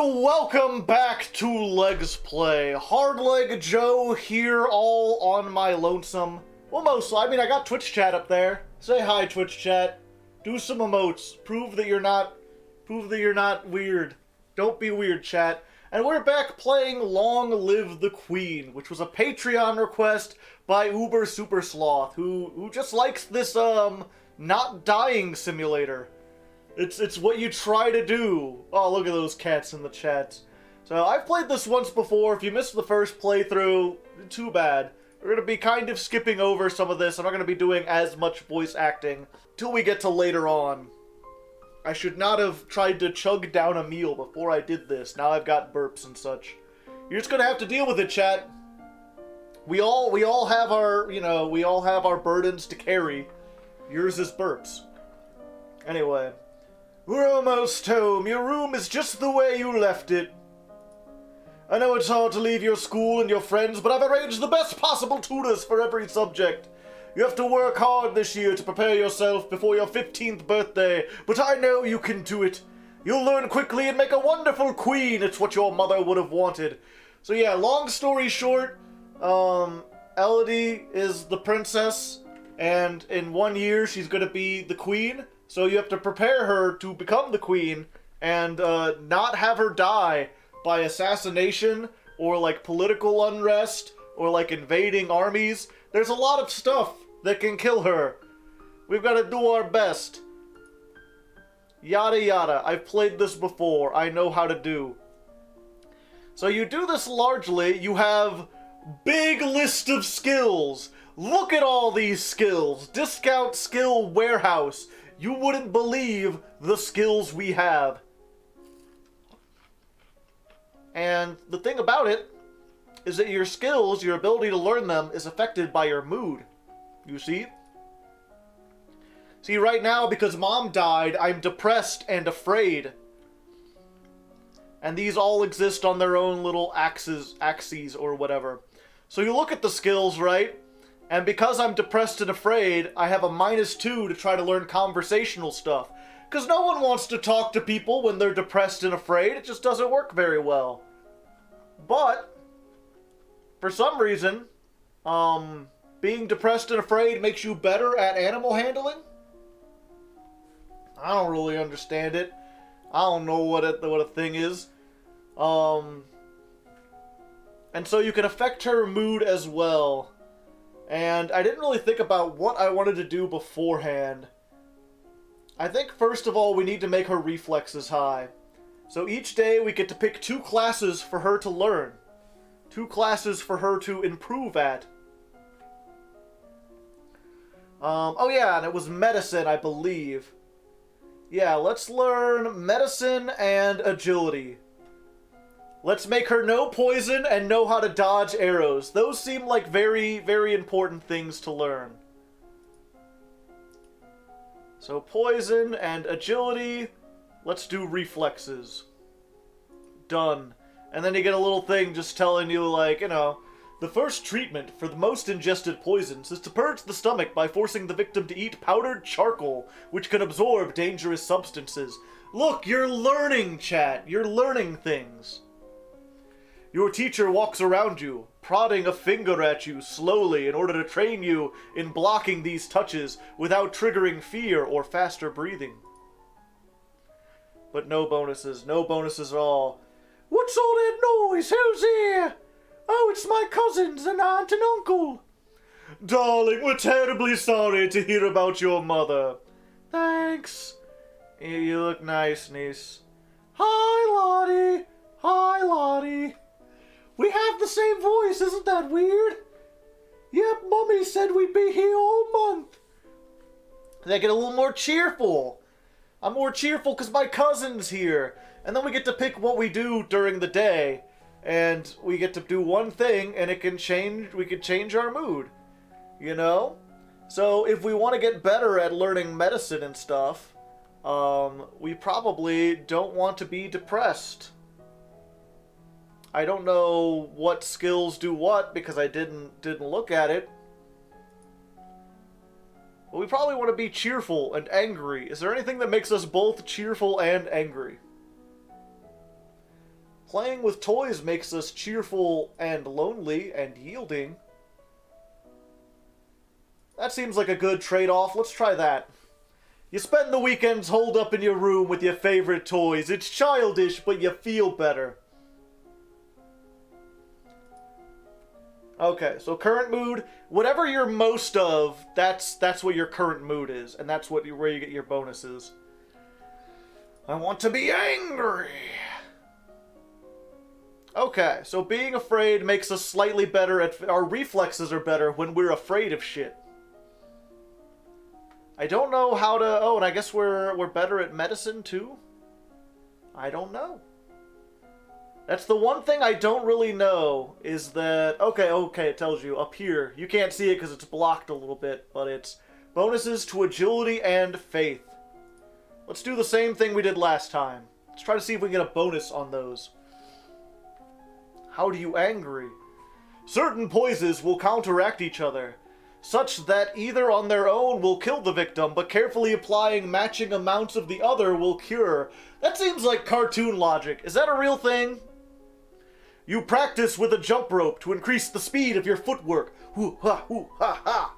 Welcome back to Legsplay. Hardleg Joe here, all on my lonesome. Well, mostly. I mean, I got Twitch chat up there. Say hi, Twitch chat. Do some emotes. Prove that you're not weird. Don't be weird, chat. And we're back playing Long Live the Queen, which was a Patreon request by UberSuperSloth, who just likes this not dying simulator. It's what you try to do. Oh, look at those cats in the chat. So, I've played this once before. If you missed the first playthrough, too bad. We're going to be kind of skipping over some of this. I'm not going to be doing as much voice acting till we get to later on. I should not have tried to chug down a meal before I did this. Now I've got burps and such. You're just going to have to deal with it, chat. We all have our, we all have our burdens to carry. Yours is burps. Anyway. We're almost home. Your room is just the way you left it. I know it's hard to leave your school and your friends, but I've arranged the best possible tutors for every subject. You have to work hard this year to prepare yourself before your 15th birthday, but I know you can do it. You'll learn quickly and make a wonderful queen. It's what your mother would have wanted. So yeah, long story short, Elodie is the princess, and in 1 year she's gonna be the queen. So you have to prepare her to become the queen and not have her die by assassination or like political unrest or like invading armies. There's a lot of stuff that can kill her. We've got to do our best. Yada yada. I've played this before. I know how to do. So you do this largely. You have big list of skills. Look at all these skills. Discount skill warehouse. You wouldn't believe the skills we have. And the thing about it is that your skills, your ability to learn them, is affected by your mood. You see? See, right now, because Mom died, I'm depressed and afraid. And these all exist on their own little axes or whatever. So you look at the skills, right? And because I'm depressed and afraid, I have a -2 to try to learn conversational stuff. Because no one wants to talk to people when they're depressed and afraid. It just doesn't work very well. But, for some reason, being depressed and afraid makes you better at animal handling? I don't really understand it. I don't know what a thing is. And so you can affect her mood as well. And I didn't really think about what I wanted to do beforehand. I think, first of all, we need to make her reflexes high. So each day we get to pick 2 classes for her to learn. 2 classes for her to improve at. Oh yeah, and it was medicine, I believe. Yeah, let's learn medicine and agility. Let's make her know poison and know how to dodge arrows. Those seem like very, very important things to learn. So poison and agility. Let's do reflexes. Done. And then you get a little thing just telling you, like, the first treatment for the most ingested poisons is to purge the stomach by forcing the victim to eat powdered charcoal, which can absorb dangerous substances. Look, you're learning, chat. You're learning things. Your teacher walks around you, prodding a finger at you slowly in order to train you in blocking these touches without triggering fear or faster breathing. But no bonuses at all. What's all that noise? Who's here? Oh, it's my cousins and aunt and uncle. Darling, we're terribly sorry to hear about your mother. Thanks. You look nice, niece. Hi, Lottie. Hi, Lottie. We have the same voice, isn't that weird? Yep, Mummy said we'd be here all month. They get a little more cheerful. I'm more cheerful because my cousin's here. And then we get to pick what we do during the day. And we get to do one thing, and it can change, we can change our mood. You know? So if we want to get better at learning medicine and stuff, we probably don't want to be depressed. I don't know what skills do what because I didn't look at it. But we probably want to be cheerful and angry. Is there anything that makes us both cheerful and angry? Playing with toys makes us cheerful and lonely and yielding. That seems like a good trade-off. Let's try that. You spend the weekends holed up in your room with your favorite toys. It's childish, but you feel better. Okay, so current mood. Whatever you're most of, that's what your current mood is. And that's where you get your bonuses. I want to be angry. Okay, so being afraid makes us slightly better at... Our reflexes are better when we're afraid of shit. I don't know how to... Oh, and I guess we're better at medicine, too? I don't know. That's the one thing I don't really know, is that... Okay, it tells you up here. You can't see it because it's blocked a little bit, but it's bonuses to agility and faith. Let's do the same thing we did last time. Let's try to see if we can get a bonus on those. How do you angry? Certain poisons will counteract each other, such that either on their own will kill the victim, but carefully applying matching amounts of the other will cure. That seems like cartoon logic. Is that a real thing? You practice with a jump rope to increase the speed of your footwork. Hoo ha hoo ha ha.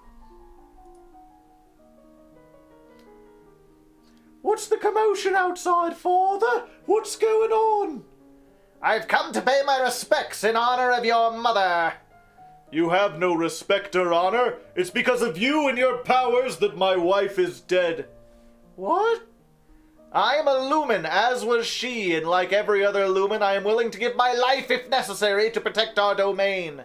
What's the commotion outside, Father? What's going on? I've come to pay my respects in honor of your mother. You have no respect or honor. It's because of you and your powers that my wife is dead. What? I am a Lumen, as was she, and like every other Lumen, I am willing to give my life if necessary to protect our domain.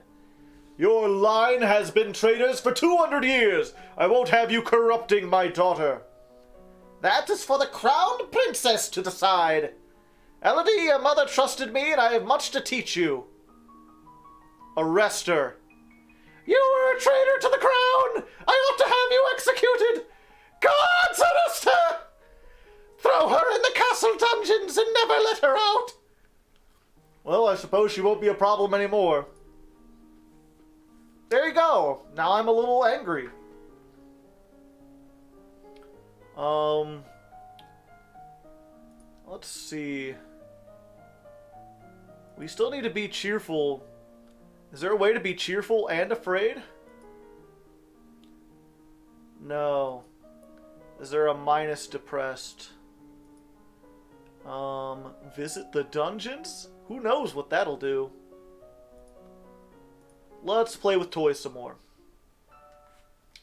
Your line has been traitors for 200 years. I won't have you corrupting my daughter. That is for the crowned princess to decide. Elodie, your mother trusted me, and I have much to teach you. Arrest her. You were a traitor to the crown! I ought to have you executed! Guards, arrest her! Throw her in the castle dungeons and never let her out! Well, I suppose she won't be a problem anymore. There you go. Now I'm a little angry. Let's see. We still need to be cheerful. Is there a way to be cheerful and afraid? No. Is there a minus depressed? Visit the dungeons? Who knows what that'll do? Let's play with toys some more.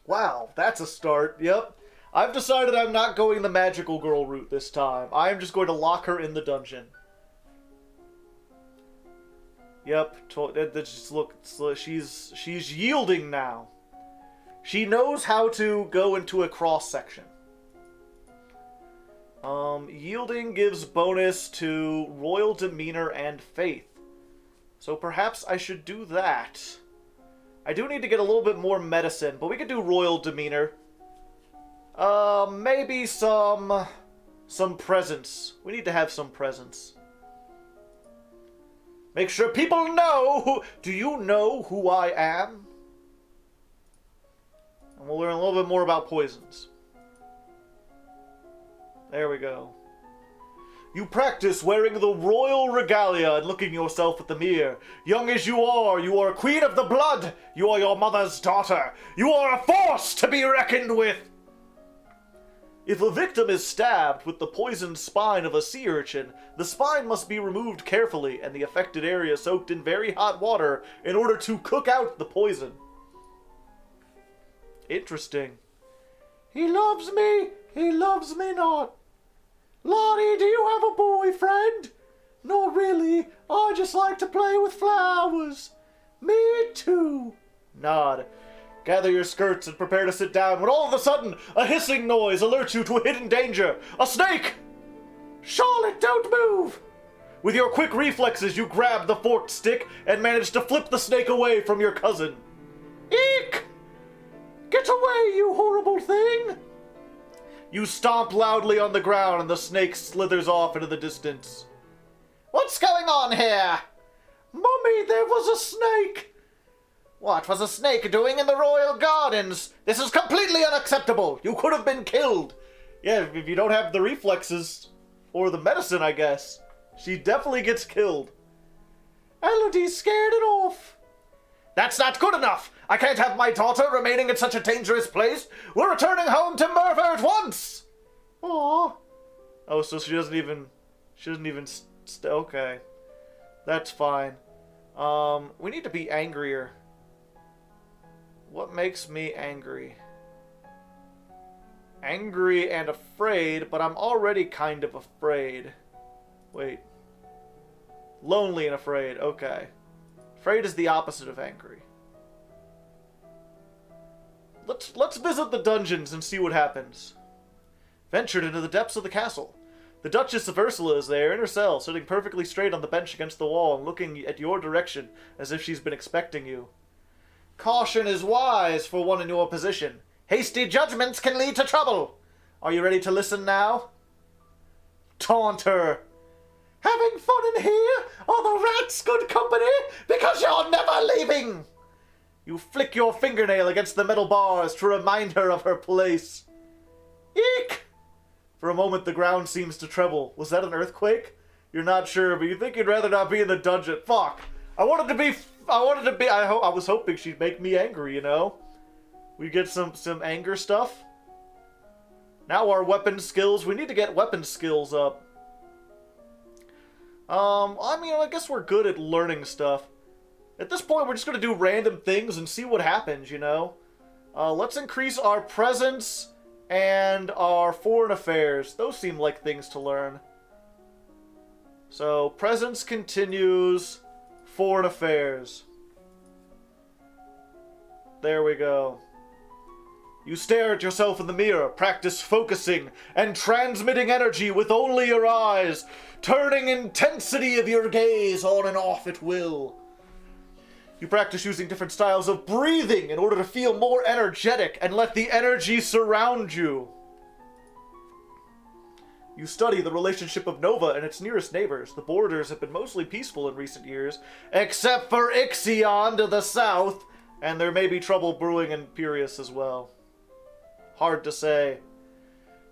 Wow, that's a start. Yep. I've decided I'm not going the magical girl route this time. I'm just going to lock her in the dungeon. Yep, just look, she's yielding now. She knows how to go into a cross section. Yielding gives bonus to royal demeanor and faith. So perhaps I should do that. I do need to get a little bit more medicine, but we could do royal demeanor. Maybe some presents. We need to have some presents. Make sure people know who... Do you know who I am? And we'll learn a little bit more about poisons. There we go. You practice wearing the royal regalia and looking yourself at the mirror. Young as you are a queen of the blood. You are your mother's daughter. You are a force to be reckoned with. If a victim is stabbed with the poisoned spine of a sea urchin, the spine must be removed carefully and the affected area soaked in very hot water in order to cook out the poison. Interesting. He loves me not. Lottie, do you have a boyfriend? Not really. I just like to play with flowers. Me too. Nod. Gather your skirts and prepare to sit down when all of a sudden a hissing noise alerts you to a hidden danger. A snake! Charlotte, don't move! With your quick reflexes, you grab the forked stick and manage to flip the snake away from your cousin. Eek! Get away, you horrible thing! You stomp loudly on the ground and the snake slithers off into the distance. What's going on here? Mummy, there was a snake! What was a snake doing in the royal gardens? This is completely unacceptable. You could have been killed. Yeah, if you don't have the reflexes or the medicine, I guess. She definitely gets killed. Elodie's scared it off. That's not good enough! I can't have my daughter remaining in such a dangerous place! We're returning home to Merver at once! Aww. Oh, so she doesn't even... okay. That's fine. We need to be angrier. What makes me angry? Angry and afraid, but I'm already kind of afraid. Wait. Lonely and afraid, okay. Afraid is the opposite of angry. Let's visit the dungeons and see what happens. Ventured into the depths of the castle. The Duchess of Ursula is there in her cell, sitting perfectly straight on the bench against the wall and looking at your direction as if she's been expecting you. Caution is wise for one in your position. Hasty judgments can lead to trouble. Are you ready to listen now? Taunt her. Having fun in here? Are the rats good company? Because you're never leaving! You flick your fingernail against the metal bars to remind her of her place. Eek! For a moment the ground seems to tremble. Was that an earthquake? You're not sure, but you think you'd rather not be in the dungeon. Fuck! I was hoping she'd make me angry, you know? We get some anger stuff. Now our weapon skills. We need to get weapon skills up. I mean, I guess we're good at learning stuff. At this point, we're just gonna do random things and see what happens, you know? Let's increase our presence and our foreign affairs. Those seem like things to learn. So, presence continues, foreign affairs. There we go. You stare at yourself in the mirror, practice focusing and transmitting energy with only your eyes, turning intensity of your gaze on and off at will. You practice using different styles of breathing in order to feel more energetic and let the energy surround you. You study the relationship of Nova and its nearest neighbors. The borders have been mostly peaceful in recent years, except for Ixion to the south, and there may be trouble brewing in Piraeus as well. Hard to say.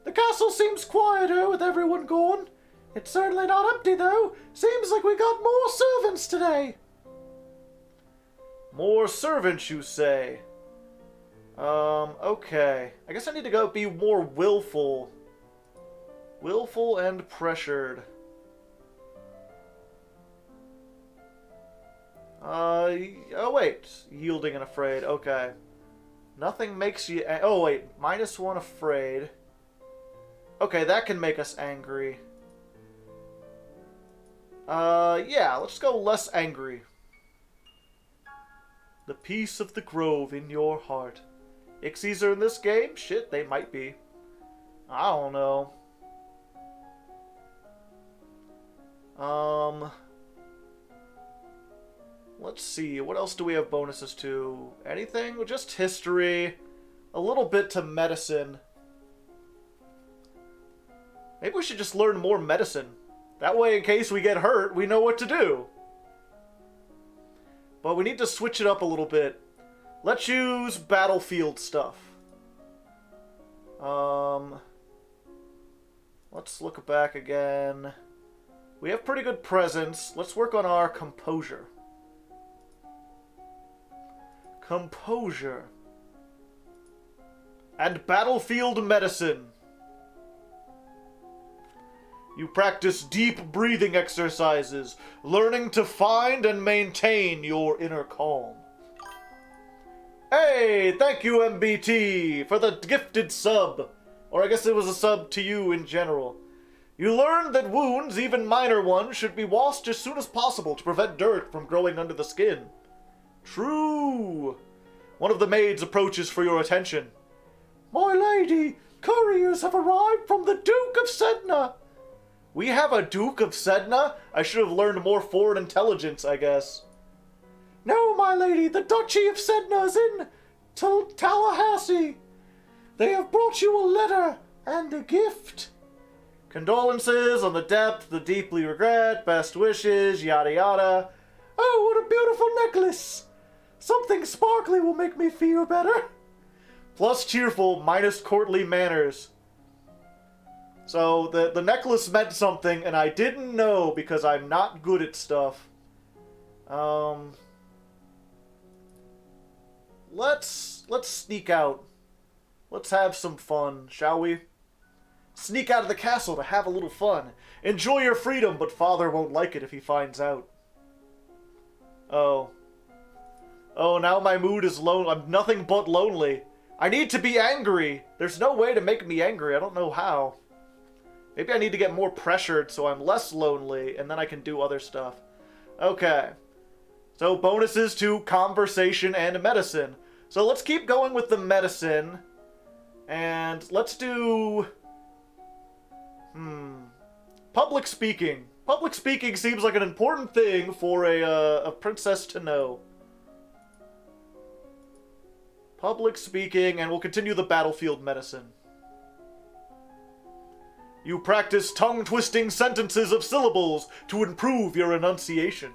The castle seems quieter with everyone gone. It's certainly not empty, though. Seems like we got more servants today. More servants, you say? Okay. I guess I need to go be more willful. Willful and pressured. Oh wait. Yielding and afraid. Okay. Nothing makes you... Oh, wait. -1 afraid. Okay, that can make us angry. Yeah, let's go less angry. The peace of the grove in your heart. Ixies are in this game? Shit, they might be. I don't know. Let's see, what else do we have bonuses to? Anything? Just history. A little bit to medicine. Maybe we should just learn more medicine. That way, in case we get hurt, we know what to do. But we need to switch it up a little bit. Let's use battlefield stuff. Let's look back again. We have pretty good presence. Let's work on our composure. Composure. And battlefield medicine. You practice deep breathing exercises, learning to find and maintain your inner calm. Hey, thank you, MBT, for the gifted sub. Or I guess it was a sub to you in general. You learned that wounds, even minor ones, should be washed as soon as possible to prevent dirt from growing under the skin. True. One of the maids approaches for your attention. My lady, couriers have arrived from the Duke of Sedna. We have a Duke of Sedna? I should have learned more foreign intelligence, I guess. No, my lady, the Duchy of Sedna is in Tallahassee. They have brought you a letter and a gift. Condolences on the depth, the deeply regret, best wishes, yada yada. Oh, what a beautiful necklace. Something sparkly will make me feel better. Plus cheerful, minus courtly manners. So, the necklace meant something, and I didn't know because I'm not good at stuff. Um, let's sneak out. Let's have some fun, shall we? Sneak out of the castle to have a little fun. Enjoy your freedom, but father won't like it if he finds out. Oh. Oh, now my mood is low. I'm nothing but lonely. I need to be angry. There's no way to make me angry. I don't know how. Maybe I need to get more pressured so I'm less lonely, and then I can do other stuff. Okay. So bonuses to conversation and medicine. So let's keep going with the medicine. And let's do... Public speaking. Public speaking seems like an important thing for a princess to know. Public speaking, and we'll continue the battlefield medicine. You practice tongue-twisting sentences of syllables to improve your enunciation.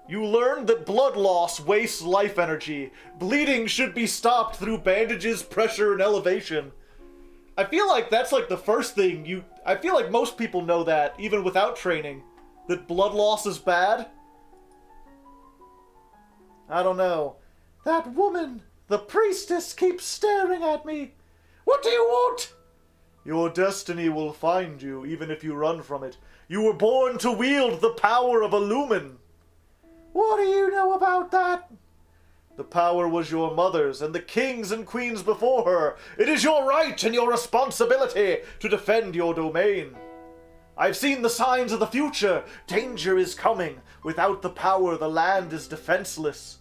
You learn that blood loss wastes life energy. Bleeding should be stopped through bandages, pressure, and elevation. I feel like that's like the first thing I feel like most people know that, even without training. That blood loss is bad. I don't know. That woman, the priestess, keeps staring at me. What do you want? Your destiny will find you, even if you run from it. You were born to wield the power of a lumen. What do you know about that? The power was your mother's and the kings and queens before her. It is your right and your responsibility to defend your domain. I've seen the signs of the future. Danger is coming. Without the power, the land is defenseless.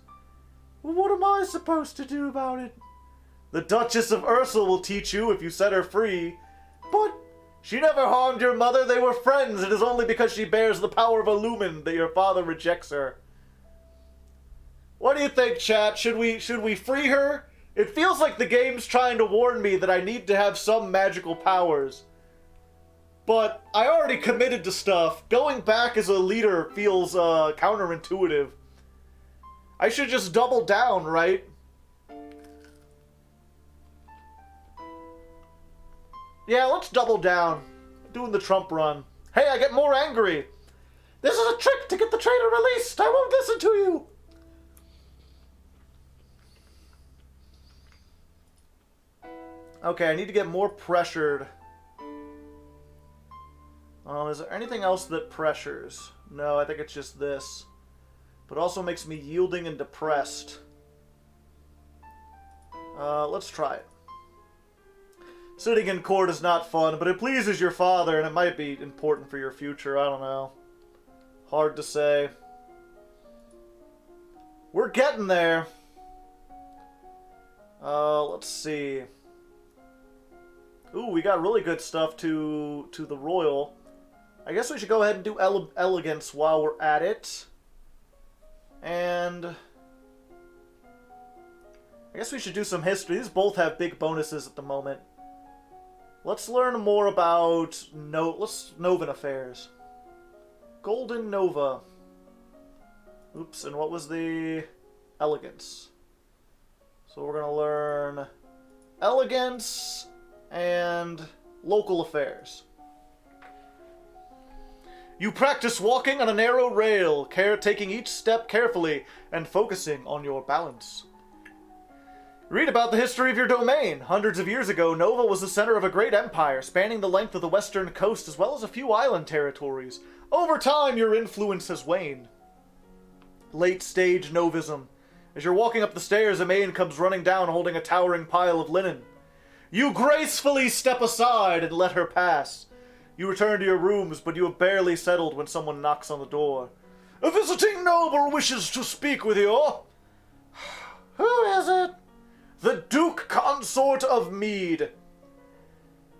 What am I supposed to do about it? The Duchess of Ursel will teach you if you set her free. But she never harmed your mother. They were friends. It is only because she bears the power of a lumen that your father rejects her. What do you think, chat? Should we free her? It feels like the game's trying to warn me that I need to have some magical powers. But I already committed to stuff. Going back as a leader feels counterintuitive. I should just double down, right? Yeah, let's double down. Doing the Trump run. Hey, I get more angry. This is a trick to get the traitor released. I won't listen to you. Okay, I need to get more pressured. Is there anything else that pressures? No, I think it's just this. But also makes me yielding and depressed. Let's try it. Sitting in court is not fun, but it pleases your father, and it might be important for your future. I don't know. Hard to say. We're getting there. Let's see. Ooh, we got really good stuff to the royal. I guess we should go ahead and do elegance while we're at it. And I guess we should do some history. These both have big bonuses at the moment. Let's learn more about Novan affairs. Golden Nova. Oops, and what was the elegance? So we're gonna learn elegance and local affairs. You practice walking on a narrow rail, taking each step carefully and focusing on your balance. Read about the history of your domain. Hundreds of years ago, Nova was the center of a great empire, spanning the length of the western coast as well as a few island territories. Over time, your influence has waned. Late-stage Novism. As you're walking up the stairs, a maid comes running down holding a towering pile of linen. You gracefully step aside and let her pass. You return to your rooms, but you have barely settled when someone knocks on the door. A visiting noble wishes to speak with you. Who is it? The Duke Consort of Mead.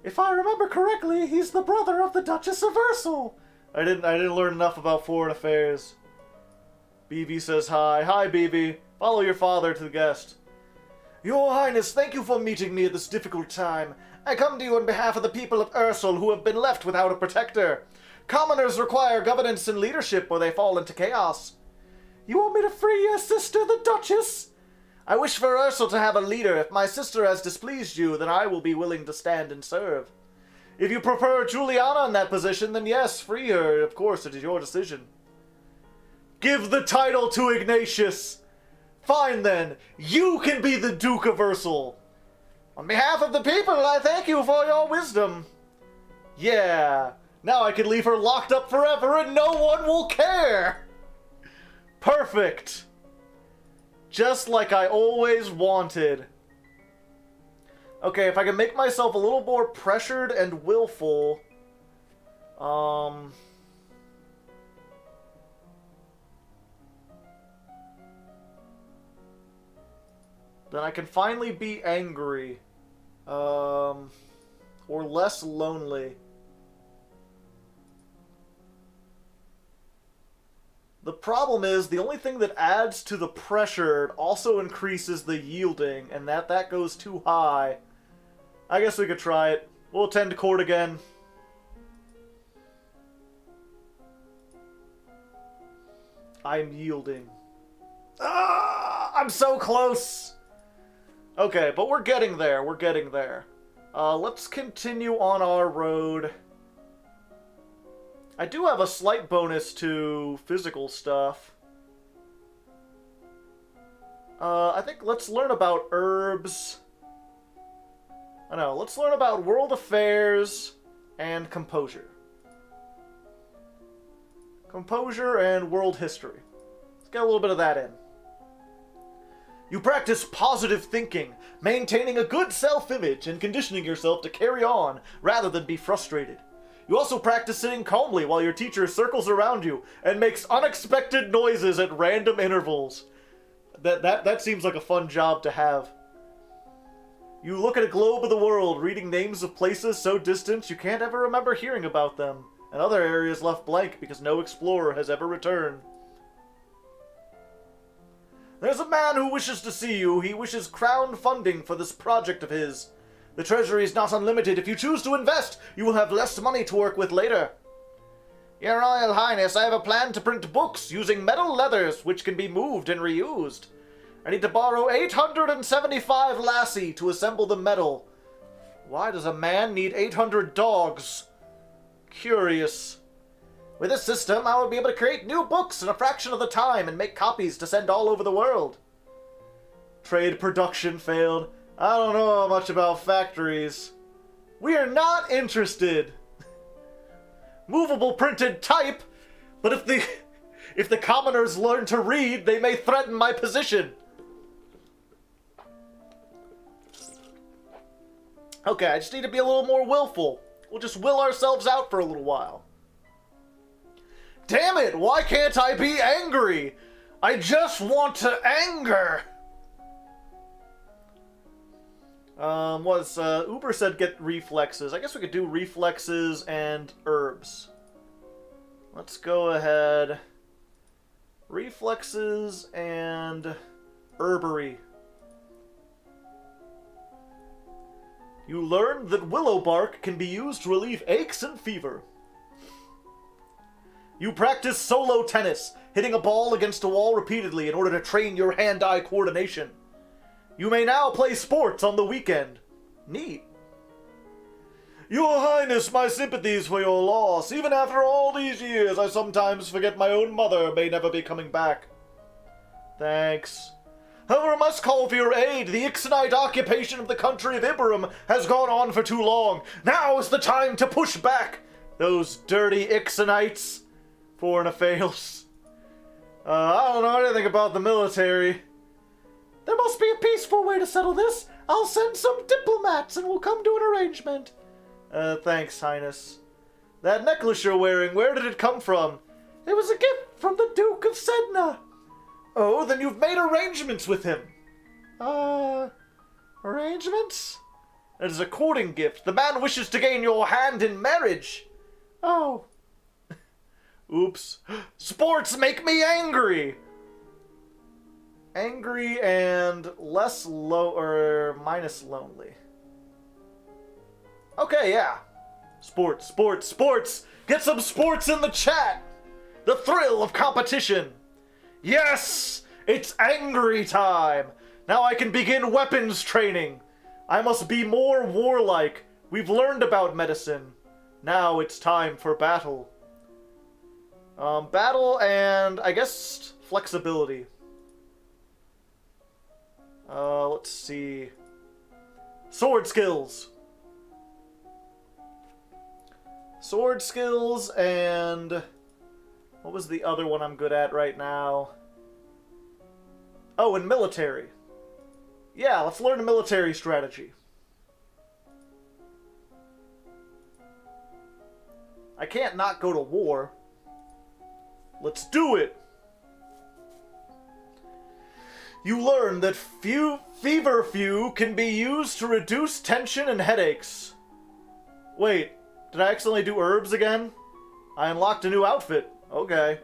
If I remember correctly, he's the brother of the Duchess of Ursel. I didn't learn enough about foreign affairs. BB says hi. Hi, BB. Follow your father to the guest. Your Highness, thank you for meeting me at this difficult time. I come to you on behalf of the people of Ursel who have been left without a protector. Commoners require governance and leadership or they fall into chaos. You want me to free your sister, the Duchess? I wish for Ursel to have a leader. If my sister has displeased you, then I will be willing to stand and serve. If you prefer Juliana in that position, then yes, free her. Of course, it is your decision. Give the title to Ignatius. Fine then, you can be the Duke of Ursel. On behalf of the people, I thank you for your wisdom. Yeah, now I can leave her locked up forever and no one will care. Perfect. Just like I always wanted. Okay, if I can make myself a little more pressured and willful, then I can finally be angry. Or less lonely. The problem is, the only thing that adds to the pressure also increases the yielding, and that goes too high. I guess we could try it. We'll attend court again. I'm yielding. Ah, I'm so close! Okay, but we're getting there. We're getting there. Let's continue on our road. I do have a slight bonus to physical stuff. I think let's learn about herbs. I know, let's learn about world affairs and composure. Composure and world history. Let's get a little bit of that in. You practice positive thinking, maintaining a good self-image and conditioning yourself to carry on rather than be frustrated. You also practice sitting calmly while your teacher circles around you and makes unexpected noises at random intervals. That seems like a fun job to have. You look at a globe of the world, reading names of places so distant you can't ever remember hearing about them, and other areas left blank because no explorer has ever returned. There's a man who wishes to see you. He wishes crown funding for this project of his. The treasury is not unlimited. If you choose to invest, you will have less money to work with later. Your Royal Highness, I have a plan to print books using metal leathers, which can be moved and reused. I need to borrow 875 lassie to assemble the metal. Why does a man need 800 dogs? Curious. With this system, I will be able to create new books in a fraction of the time and make copies to send all over the world. Trade production failed. I don't know much about factories. We are not interested. Movable printed type, but if the commoners learn to read, they may threaten my position. Okay, I just need to be a little more willful. We'll just will ourselves out for a little while. Damn it, why can't I be angry? I just want to anger. Uber said get reflexes. I guess we could do reflexes and herbs. Let's go ahead. Reflexes and herbery. You learned that willow bark can be used to relieve aches and fever. You practice solo tennis, hitting a ball against a wall repeatedly in order to train your hand-eye coordination. You may now play sports on the weekend. Neat. Your Highness, my sympathies for your loss. Even after all these years, I sometimes forget my own mother may never be coming back. Thanks. However, I must call for your aid. The Ixonite occupation of the country of Iberum has gone on for too long. Now is the time to push back. Those dirty Ixonites. Foreign affairs. I don't know anything about the military. There must be a peaceful way to settle this. I'll send some diplomats and we'll come to an arrangement. Thanks, Highness. That necklace you're wearing, where did it come from? It was a gift from the Duke of Sedna. Oh, then you've made arrangements with him. Arrangements? It is a courting gift. The man wishes to gain your hand in marriage. Oh. Oops. Sports make me angry! Angry and less minus lonely. Okay, yeah. Sports, sports, sports! Get some sports in the chat! The thrill of competition! Yes! It's angry time! Now I can begin weapons training! I must be more warlike. We've learned about medicine. Now it's time for battle. Battle and, I guess, flexibility. Let's see. Sword skills. Sword skills and... What was the other one I'm good at right now? Oh, and military. Yeah, let's learn a military strategy. I can't not go to war. Let's do it! You learn that feverfew can be used to reduce tension and headaches. Wait, did I accidentally do herbs again? I unlocked a new outfit. Okay.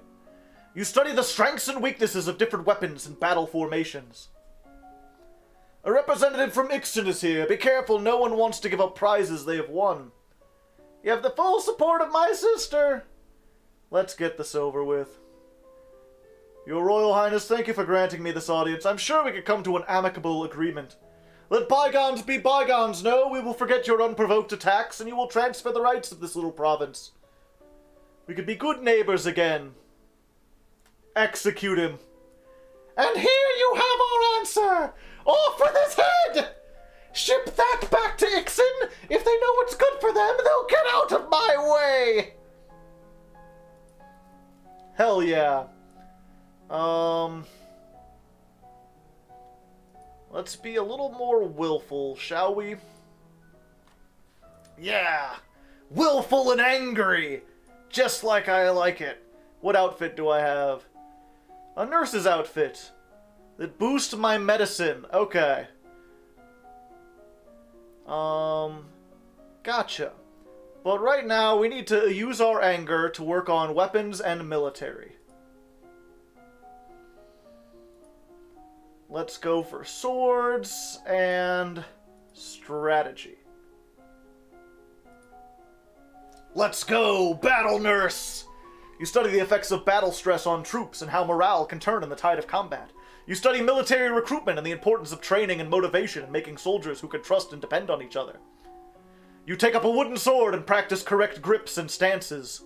You study the strengths and weaknesses of different weapons and battle formations. A representative from Ixton is here. Be careful, no one wants to give up prizes they have won. You have the full support of my sister. Let's get this over with. Your Royal Highness, thank you for granting me this audience. I'm sure we could come to an amicable agreement. Let bygones be bygones. No, we will forget your unprovoked attacks, and you will transfer the rights of this little province. We could be good neighbors again. Execute him. And here you have our answer! Off with his head! Ship that back to Ixon! If they know what's good for them, they'll get out of my way! Hell yeah. Let's be a little more willful, shall we? Yeah! Willful and angry! Just like I like it. What outfit do I have? A nurse's outfit. That boosts my medicine. Okay. Gotcha. But right now, we need to use our anger to work on weapons and military. Let's go for swords and strategy. Let's go, battle nurse! You study the effects of battle stress on troops and how morale can turn in the tide of combat. You study military recruitment and the importance of training and motivation and making soldiers who can trust and depend on each other. You take up a wooden sword and practice correct grips and stances.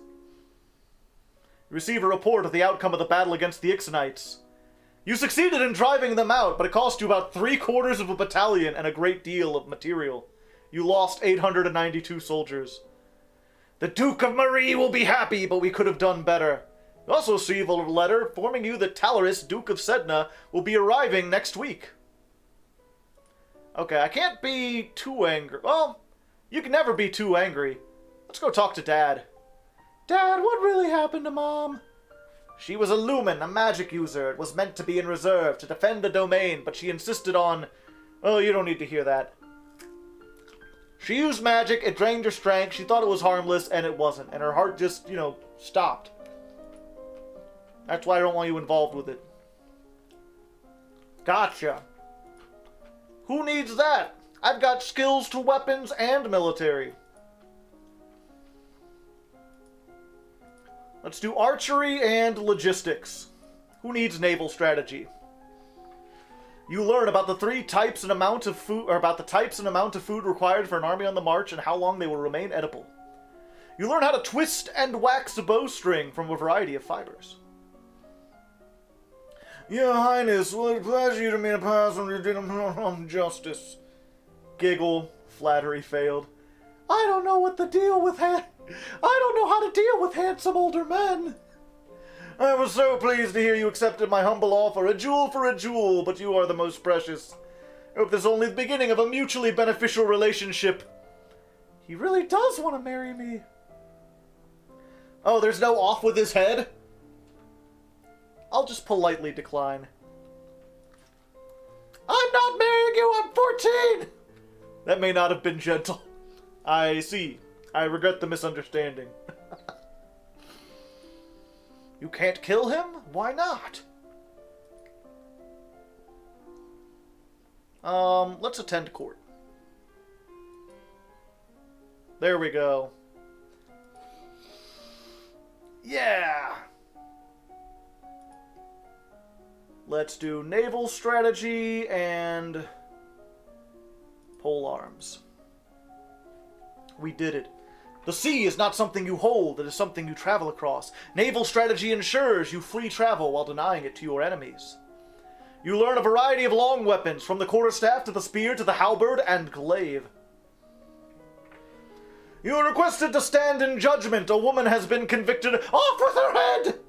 You receive a report of the outcome of the battle against the Ixonites. You succeeded in driving them out, but it cost you about 3/4 of a battalion and a great deal of material. You lost 892 soldiers. The Duke of Marie will be happy, but we could have done better. You also receive a letter informing you that Talaris, Duke of Sedna, will be arriving next week. Okay, I can't be too angry. Well, you can never be too angry. Let's go talk to Dad. Dad, what really happened to Mom? She was a Lumen, a magic user. It was meant to be in reserve, to defend the domain, but she insisted on... Oh, you don't need to hear that. She used magic, it drained her strength, she thought it was harmless, and it wasn't. And her heart just, stopped. That's why I don't want you involved with it. Gotcha. Who needs that? I've got skills to weapons and military. Let's do archery and logistics. Who needs naval strategy? You learn about the types and amount of food required for an army on the march and how long they will remain edible. You learn how to twist and wax a bowstring from a variety of fibers. Your Highness, will it pleasure you to me to pass on your justice? Giggle. Flattery failed. I don't know how to deal with handsome older men. I was so pleased to hear you accepted my humble offer, a jewel for a jewel, but you are the most precious. I hope this is only the beginning of a mutually beneficial relationship. He really does want to marry me. Oh, there's no off with his head? I'll just politely decline. I'm not marrying you, I'm 14! That may not have been gentle. I see. I regret the misunderstanding. You can't kill him? Why not? Let's attend court. There we go. Yeah! Let's do naval strategy and pole arms. We did it. The sea is not something you hold, it is something you travel across. Naval strategy ensures you free travel while denying it to your enemies. You learn a variety of long weapons, from the quarterstaff to the spear to the halberd and glaive. You are requested to stand in judgment. A woman has been convicted. Off with her head!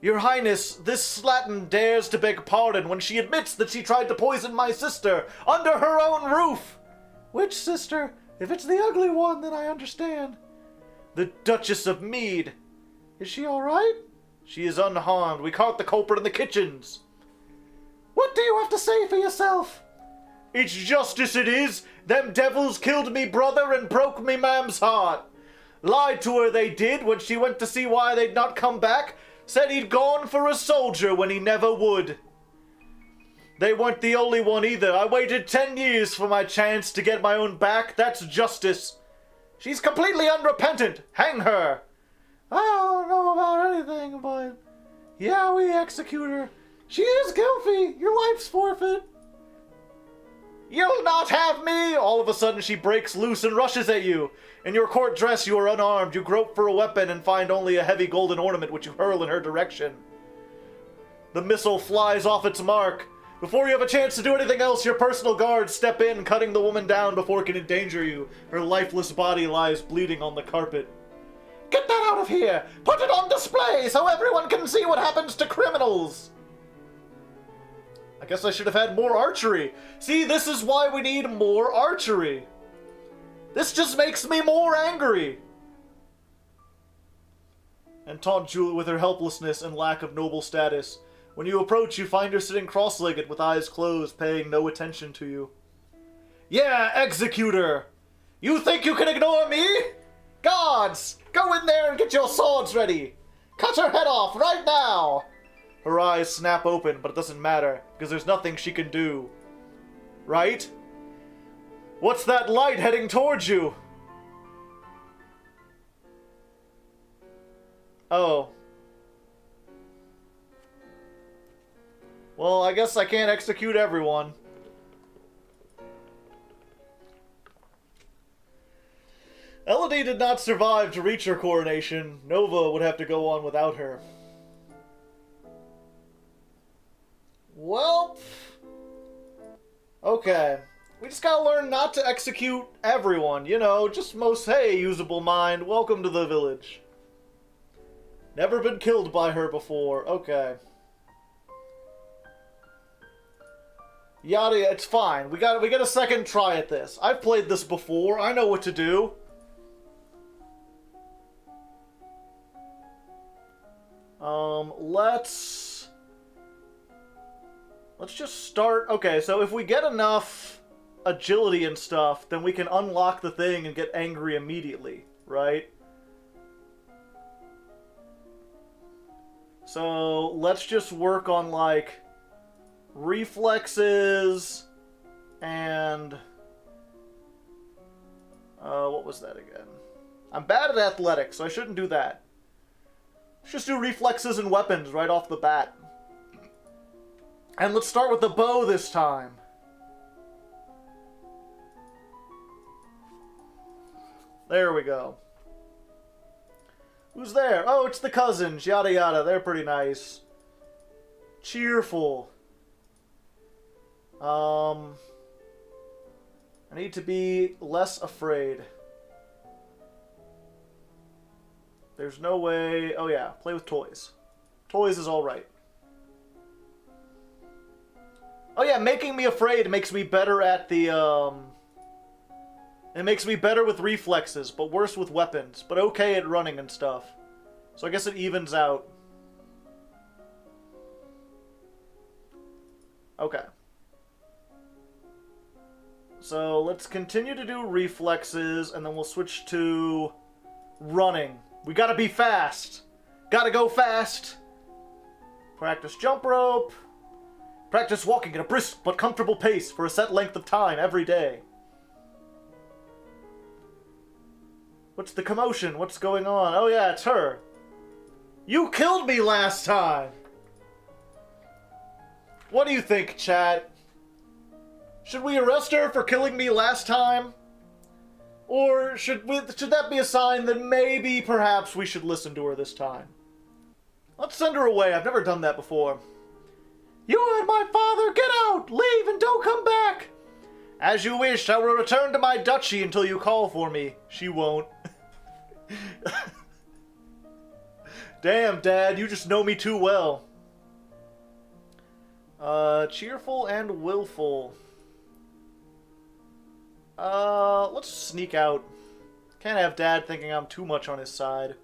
Your Highness, this slattern dares to beg pardon when she admits that she tried to poison my sister under her own roof. Which sister? If it's the ugly one, then I understand. The Duchess of Mead. Is she alright? She is unharmed. We caught the culprit in the kitchens. What do you have to say for yourself? It's justice it is. Them devils killed me brother and broke me mam's heart. Lied to her they did when she went to see why they'd not come back. Said he'd gone for a soldier when he never would. They weren't the only one either. I waited 10 years for my chance to get my own back. That's justice. She's completely unrepentant. Hang her. I don't know about anything, but yeah, we execute her. She is guilty. Your life's forfeit. You'll not have me! All of a sudden she breaks loose and rushes at you. In your court dress you are unarmed. You grope for a weapon and find only a heavy golden ornament which you hurl in her direction. The missile flies off its mark. Before you have a chance to do anything else, your personal guards step in, cutting the woman down before it can endanger you. Her lifeless body lies bleeding on the carpet. Get that out of here! Put it on display so everyone can see what happens to criminals! I guess I should have had more archery. See, this is why we need more archery. This just makes me more angry. And taunt Julie with her helplessness and lack of noble status. When you approach, you find her sitting cross-legged with eyes closed, paying no attention to you. Yeah, executor! You think you can ignore me? Guards, go in there and get your swords ready. Cut her head off right now. Her eyes snap open, but it doesn't matter, because there's nothing she can do. Right? What's that light heading towards you? Oh. Well, I guess I can't execute everyone. Elodie did not survive to reach her coronation. Nova would have to go on without her. Well, okay. We just gotta learn not to execute everyone, you know, just most, hey, usable mind, welcome to the village. Never been killed by her before, okay. Yada, it's fine. We got a second try at this. I've played this before, I know what to do. Let's just start. Okay, so if we get enough agility and stuff, then we can unlock the thing and get angry immediately, right? So let's just work on, like, reflexes and what was that again? I'm bad at athletics, so I shouldn't do that. Let's just do reflexes and weapons right off the bat. And let's start with the bow this time. There we go. Who's there? Oh, it's the cousins. Yada yada. They're pretty nice. Cheerful. I need to be less afraid. There's no way... Oh yeah, play with toys. Toys is alright. Oh yeah, making me afraid makes me better at the, It makes me better with reflexes, but worse with weapons. But okay at running and stuff. So I guess it evens out. Okay. So let's continue to do reflexes, and then we'll switch to running. We gotta be fast. Gotta go fast. Practice jump rope. Practice walking at a brisk but comfortable pace for a set length of time every day. What's the commotion? What's going on? Oh yeah, it's her. You killed me last time! What do you think, chat? Should we arrest her for killing me last time? Or should that be a sign that maybe, perhaps, we should listen to her this time? Let's send her away. I've never done that before. You and my father, get out! Leave and don't come back! As you wish, I will return to my duchy until you call for me. She won't. Damn, Dad, you just know me too well. Cheerful and willful. Let's sneak out. Can't have Dad thinking I'm too much on his side.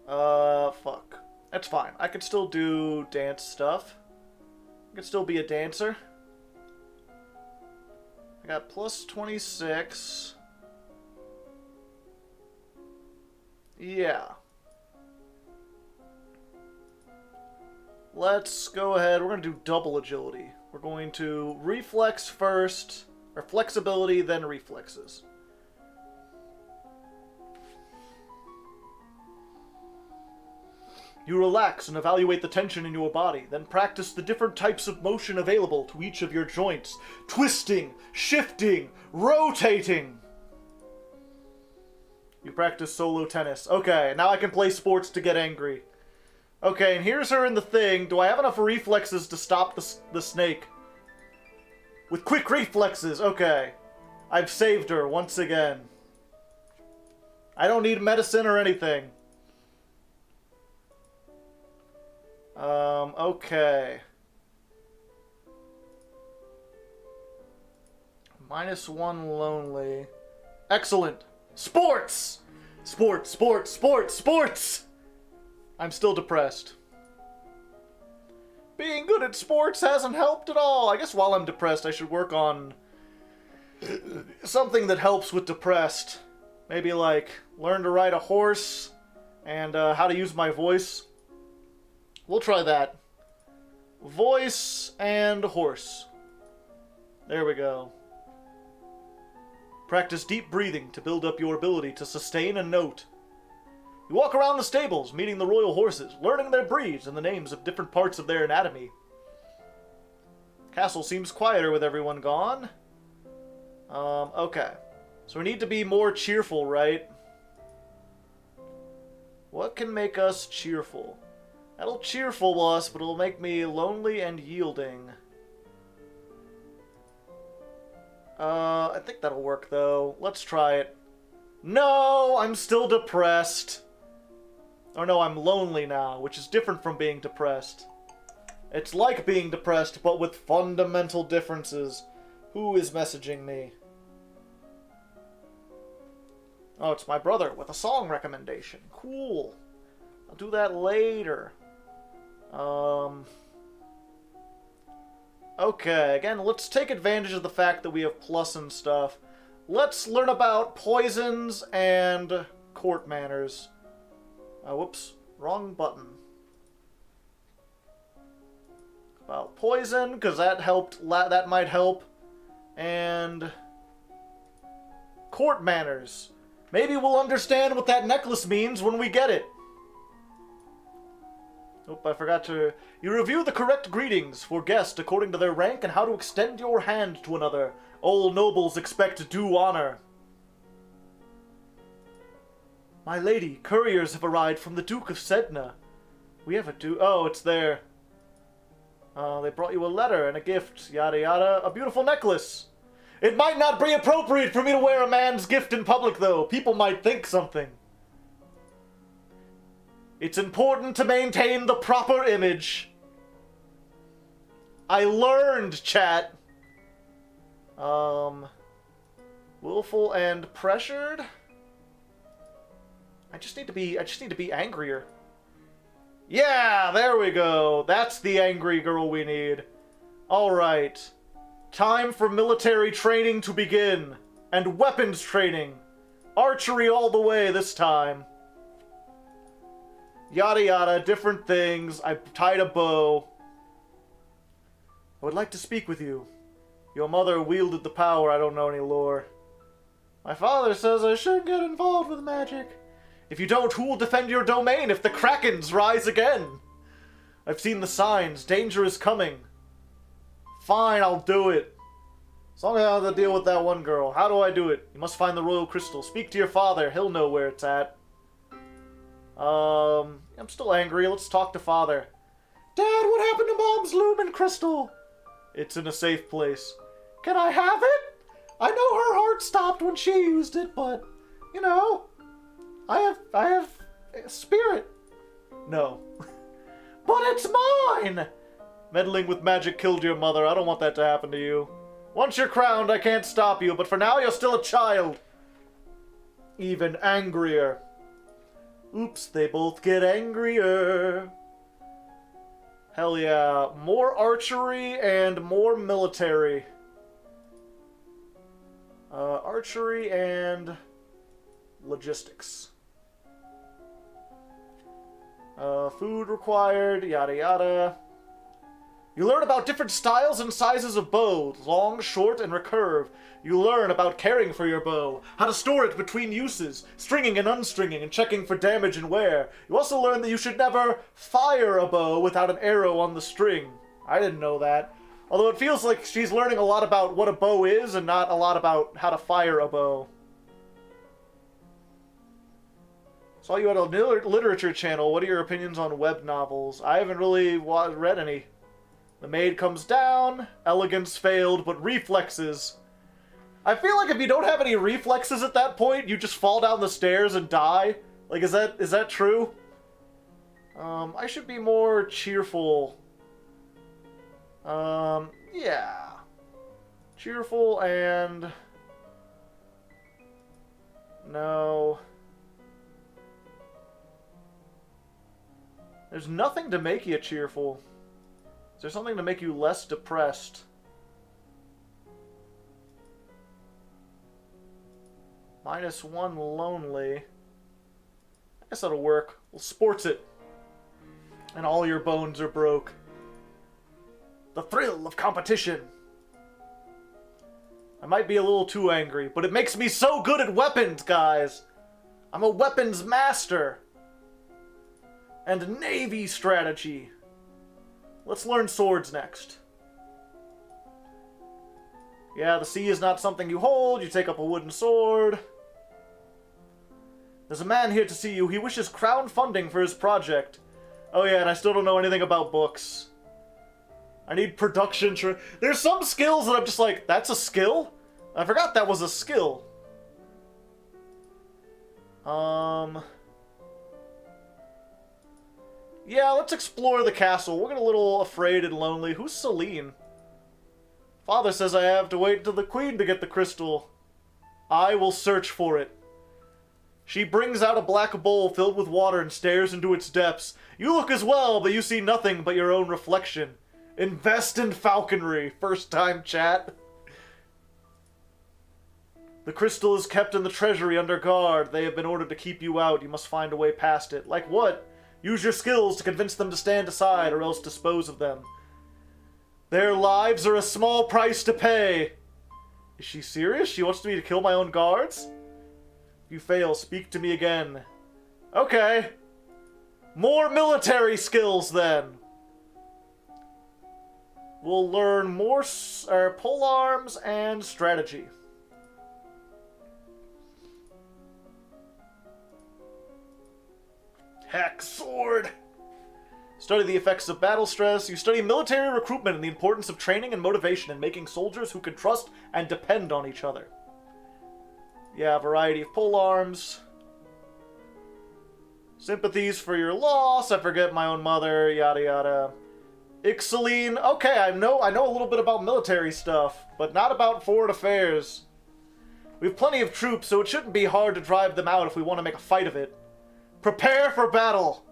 Fuck. That's fine. I could still do dance stuff. I could still be a dancer. I got plus 26. Yeah. Let's go ahead. We're going to do double agility. We're going to reflex first, or flexibility, then reflexes. You relax and evaluate the tension in your body, then practice the different types of motion available to each of your joints. Twisting, shifting, rotating. You practice solo tennis. Okay, now I can play sports to get angry. Okay, and here's her in the thing. Do I have enough reflexes to stop the snake? With quick reflexes, okay. I've saved her once again. I don't need medicine or anything. Okay. -1 lonely. Excellent. Sports! Sports, sports, sports, sports! I'm still depressed. Being good at sports hasn't helped at all. I guess while I'm depressed, I should work on something that helps with depressed. Maybe like learn to ride a horse and how to use my voice. We'll try that. Voice and horse. There we go. Practice deep breathing to build up your ability to sustain a note. You walk around the stables, meeting the royal horses, learning their breeds and the names of different parts of their anatomy. Castle seems quieter with everyone gone. Okay. So we need to be more cheerful, right? What can make us cheerful? That'll cheerful us, but it'll make me lonely and yielding. I think that'll work, though. Let's try it. No! I'm still depressed. Oh no, I'm lonely now, which is different from being depressed. It's like being depressed, but with fundamental differences. Who is messaging me? Oh, it's my brother with a song recommendation. Cool. I'll do that later. Okay, again, let's take advantage of the fact that we have plus and stuff. Let's learn about poisons and court manners. Whoops, wrong button. About poison, because that that might help. And court manners. Maybe we'll understand what that necklace means when we get it. Oop, I forgot to... You review the correct greetings for guests according to their rank and how to extend your hand to another. All nobles expect due honor. My lady, couriers have arrived from the Duke of Sedna. We have a Oh, it's there. They brought you a letter and a gift, yada yada. A beautiful necklace. It might not be appropriate for me to wear a man's gift in public, though. People might think something. It's important to maintain the proper image. I learned, chat. Willful and pressured? I just need to be angrier. Yeah, there we go. That's the angry girl we need. Alright. Time for military training to begin. And weapons training. Archery all the way this time. Yada yada, different things. I tied a bow. I would like to speak with you. Your mother wielded the power, I don't know any lore. My father says I shouldn't get involved with magic. If you don't, who will defend your domain if the Krakens rise again? I've seen the signs. Danger is coming. Fine, I'll do it. As long as I have to deal with that one girl. How do I do it? You must find the royal crystal. Speak to your father. He'll know where it's at. I'm still angry. Let's talk to father. Dad, what happened to Mom's lumen crystal? It's in a safe place. Can I have it? I know her heart stopped when she used it, but, you know, I have spirit. No. But it's mine! Meddling with magic killed your mother. I don't want that to happen to you. Once you're crowned, I can't stop you, but for now, you're still a child. Even angrier. Oops, they both get angrier. Hell yeah. More archery and more military. Archery and logistics. Food required, yada yada. You learn about different styles and sizes of bow, long, short, and recurve. You learn about caring for your bow, how to store it between uses, stringing and unstringing, and checking for damage and wear. You also learn that you should never fire a bow without an arrow on the string. I didn't know that. Although it feels like she's learning a lot about what a bow is and not a lot about how to fire a bow. Saw you at a literature channel. What are your opinions on web novels? I haven't really read any. The maid comes down. Elegance failed, but reflexes. I feel like if you don't have any reflexes at that point, you just fall down the stairs and die. Like, is that true? I should be more cheerful. Yeah. Cheerful and... No. There's nothing to make you cheerful. Is there something to make you less depressed? -1 lonely. I guess that'll work. We'll sports it. And all your bones are broke. The thrill of competition. I might be a little too angry, but it makes me so good at weapons, guys. I'm a weapons master. And navy strategy. Let's learn swords next. Yeah, the sea is not something you hold. You take up a wooden sword. There's a man here to see you. He wishes crown funding for his project. Oh yeah, and I still don't know anything about books. I need production. There's some skills that I'm just like, that's a skill? I forgot that was a skill. Yeah, let's explore the castle. We're getting a little afraid and lonely. Who's Celine? Father says I have to wait until the queen to get the crystal. I will search for it. She brings out a black bowl filled with water and stares into its depths. You look as well, but you see nothing but your own reflection. Invest in falconry. First time chat. The crystal is kept in the treasury under guard. They have been ordered to keep you out. You must find a way past it. Like what? Use your skills to convince them to stand aside or else dispose of them. Their lives are a small price to pay. Is she serious? She wants me to kill my own guards? If you fail, speak to me again. Okay. More military skills, then. We'll learn more polearms and strategy. Heck, sword! Study the effects of battle stress. You study military recruitment and the importance of training and motivation in making soldiers who can trust and depend on each other. Yeah, variety of polearms. Sympathies for your loss. I forget my own mother. Yada yada. Ixaline. Okay, I know a little bit about military stuff, but not about foreign affairs. We have plenty of troops, so it shouldn't be hard to drive them out if we want to make a fight of it. Prepare for battle.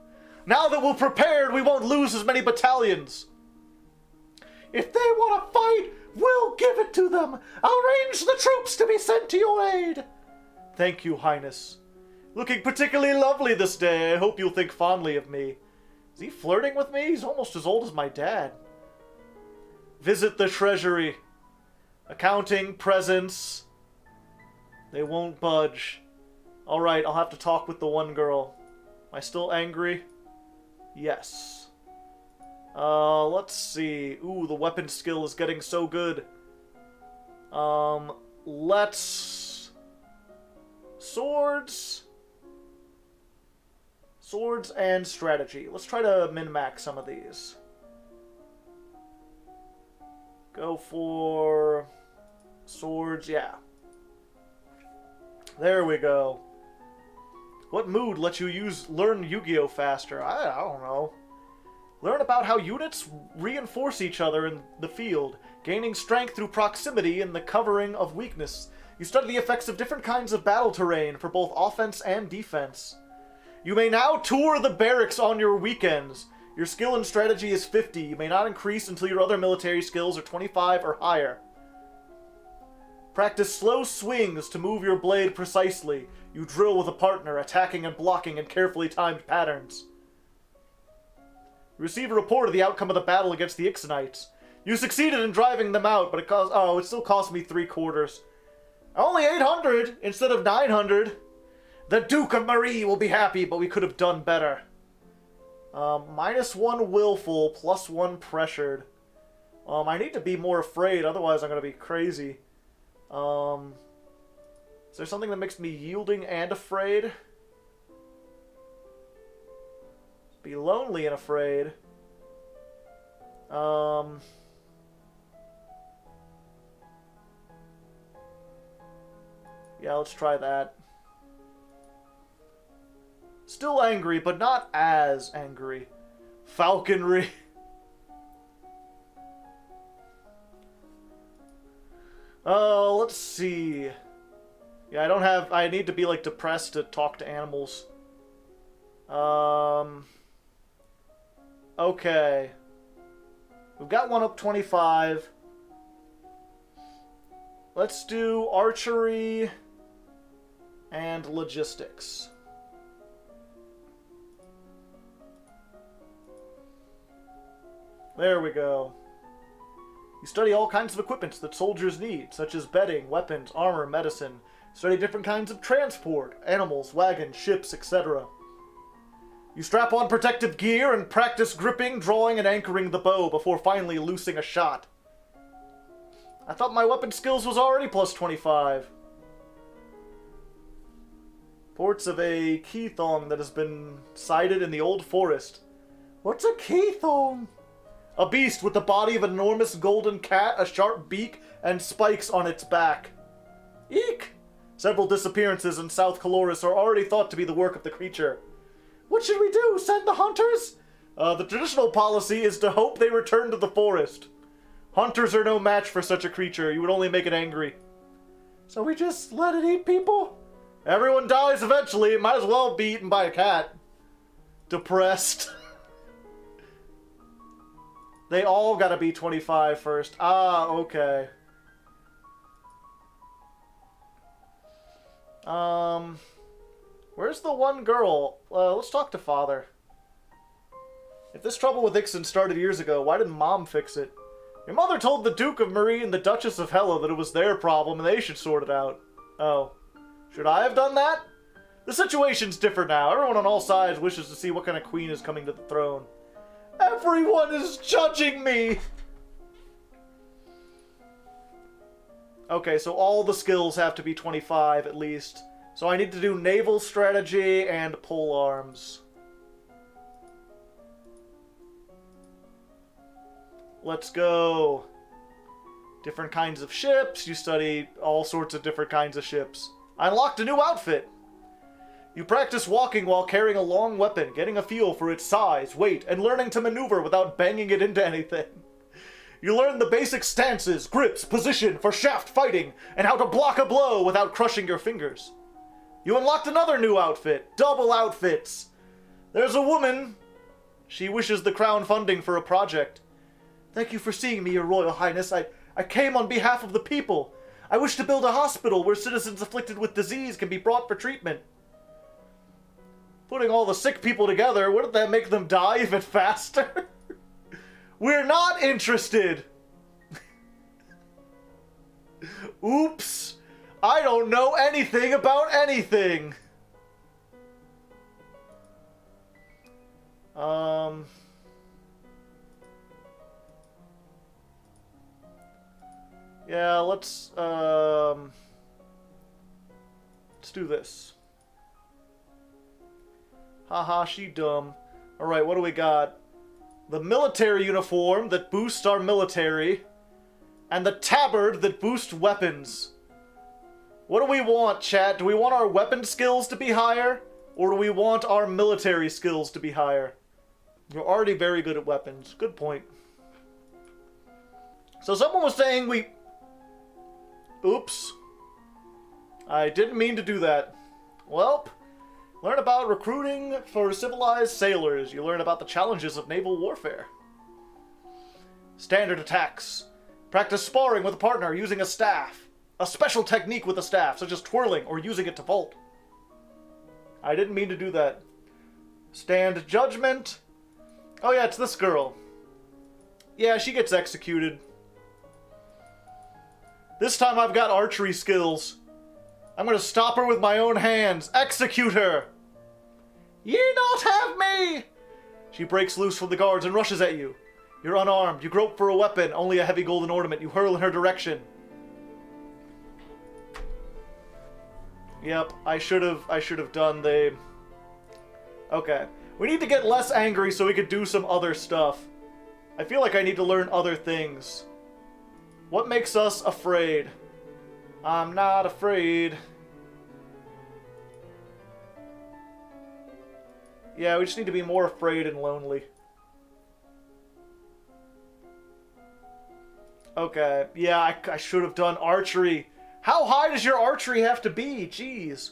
Now that we're prepared, we won't lose as many battalions. If they want to fight, we'll give it to them. I'll arrange the troops to be sent to your aid. Thank you, Highness. Looking particularly lovely this day. I hope you'll think fondly of me. Is he flirting with me? He's almost as old as my dad. Visit the treasury. Accounting, presents. They won't budge. Alright, I'll have to talk with the one girl. Am I still angry? Yes. Let's see. Ooh, the weapon skill is getting so good. Let's... Swords... Swords and strategy. Let's try to min-max some of these. Go for... Swords, yeah. There we go. What mood lets you learn Yu-Gi-Oh! Faster? I don't know. Learn about how units reinforce each other in the field, gaining strength through proximity and the covering of weakness. You study the effects of different kinds of battle terrain for both offense and defense. You may now tour the barracks on your weekends. Your skill and strategy is 50. You may not increase until your other military skills are 25 or higher. Practice slow swings to move your blade precisely. You drill with a partner, attacking and blocking in carefully timed patterns. You receive a report of the outcome of the battle against the Ixonites. You succeeded in driving them out, but it still cost me 3/4. Only 800 instead of 900. The Duke of Marie will be happy, but we could have done better. -1 willful, +1 pressured. I need to be more afraid, otherwise I'm gonna be crazy. Is there something that makes me yielding and afraid? Be lonely and afraid. Yeah, let's try that. Still angry, but not as angry. Falconry. Oh, let's see. Yeah, I need to be, like, depressed to talk to animals. Okay. We've got one up 25. Let's do archery and logistics. There we go. You study all kinds of equipment that soldiers need, such as bedding, weapons, armor, medicine. Study different kinds of transport, animals, wagons, ships, etc. You strap on protective gear and practice gripping, drawing, and anchoring the bow before finally loosing a shot. I thought my weapon skills was already +25. Reports of a key thong that has been sighted in the old forest. What's a key thong? A beast with the body of an enormous golden cat, a sharp beak, and spikes on its back. Eek! Several disappearances in South Caloris are already thought to be the work of the creature. What should we do? Send the hunters? The traditional policy is to hope they return to the forest. Hunters are no match for such a creature. You would only make it angry. So we just let it eat people? Everyone dies eventually. It might as well be eaten by a cat. Depressed. They all gotta be 25 first. Ah, okay. Where's the one girl? Let's talk to Father. If this trouble with Ixon started years ago, why didn't Mom fix it? Your mother told the Duke of Marie and the Duchess of Hella that it was their problem and they should sort it out. Oh. Should I have done that? The situation's different now. Everyone on all sides wishes to see what kind of queen is coming to the throne. Everyone is judging me! Okay, so all the skills have to be 25 at least. So I need to do naval strategy and pole arms. Let's go. Different kinds of ships. You study all sorts of different kinds of ships. I unlocked a new outfit. You practice walking while carrying a long weapon, getting a feel for its size, weight, and learning to maneuver without banging it into anything. You learn the basic stances, grips, position for shaft fighting, and how to block a blow without crushing your fingers. You unlocked another new outfit, double outfits. There's a woman. She wishes the crown funding for a project. Thank you for seeing me, Your Royal Highness. I came on behalf of the people. I wish to build a hospital where citizens afflicted with disease can be brought for treatment. Putting all the sick people together, wouldn't that make them die even faster? We're not interested! Oops! I don't know anything about anything! Yeah, let's do this. Haha, she dumb. Alright, what do we got? The military uniform that boosts our military, and the tabard that boosts weapons. What do we want, chat? Do we want our weapon skills to be higher? Or do we want our military skills to be higher? You're already very good at weapons. Good point. So someone was saying we... Oops. I didn't mean to do that. Welp. Learn about recruiting for civilized sailors. You learn about the challenges of naval warfare. Standard attacks. Practice sparring with a partner using a staff. A special technique with a staff, such as twirling or using it to vault. I didn't mean to do that. Stand judgment. Oh yeah, it's this girl. Yeah, she gets executed. This time I've got archery skills. I'm gonna stop her with my own hands. Execute her! Ye not have me! She breaks loose from the guards and rushes at you. You're unarmed. You grope for a weapon, only a heavy golden ornament. You hurl in her direction. Yep, I should have done the... Okay. We need to get less angry so we could do some other stuff. I feel like I need to learn other things. What makes us afraid? I'm not afraid. Yeah, we just need to be more afraid and lonely. Okay, yeah, I should have done archery. How high does your archery have to be? Jeez.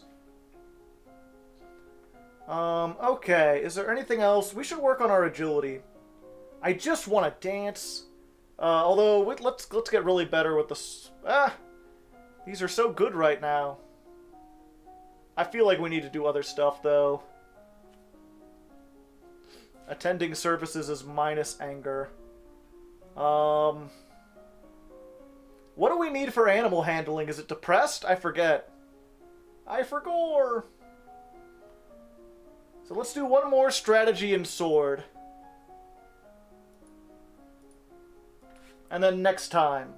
Okay, is there anything else? We should work on our agility. I just want to dance. Although, let's get really better with the... These are so good right now. I feel like we need to do other stuff, though. Attending services is minus anger. What do we need for animal handling? Is it depressed? I forget. I forgot. So let's do one more strategy and sword. And then next time.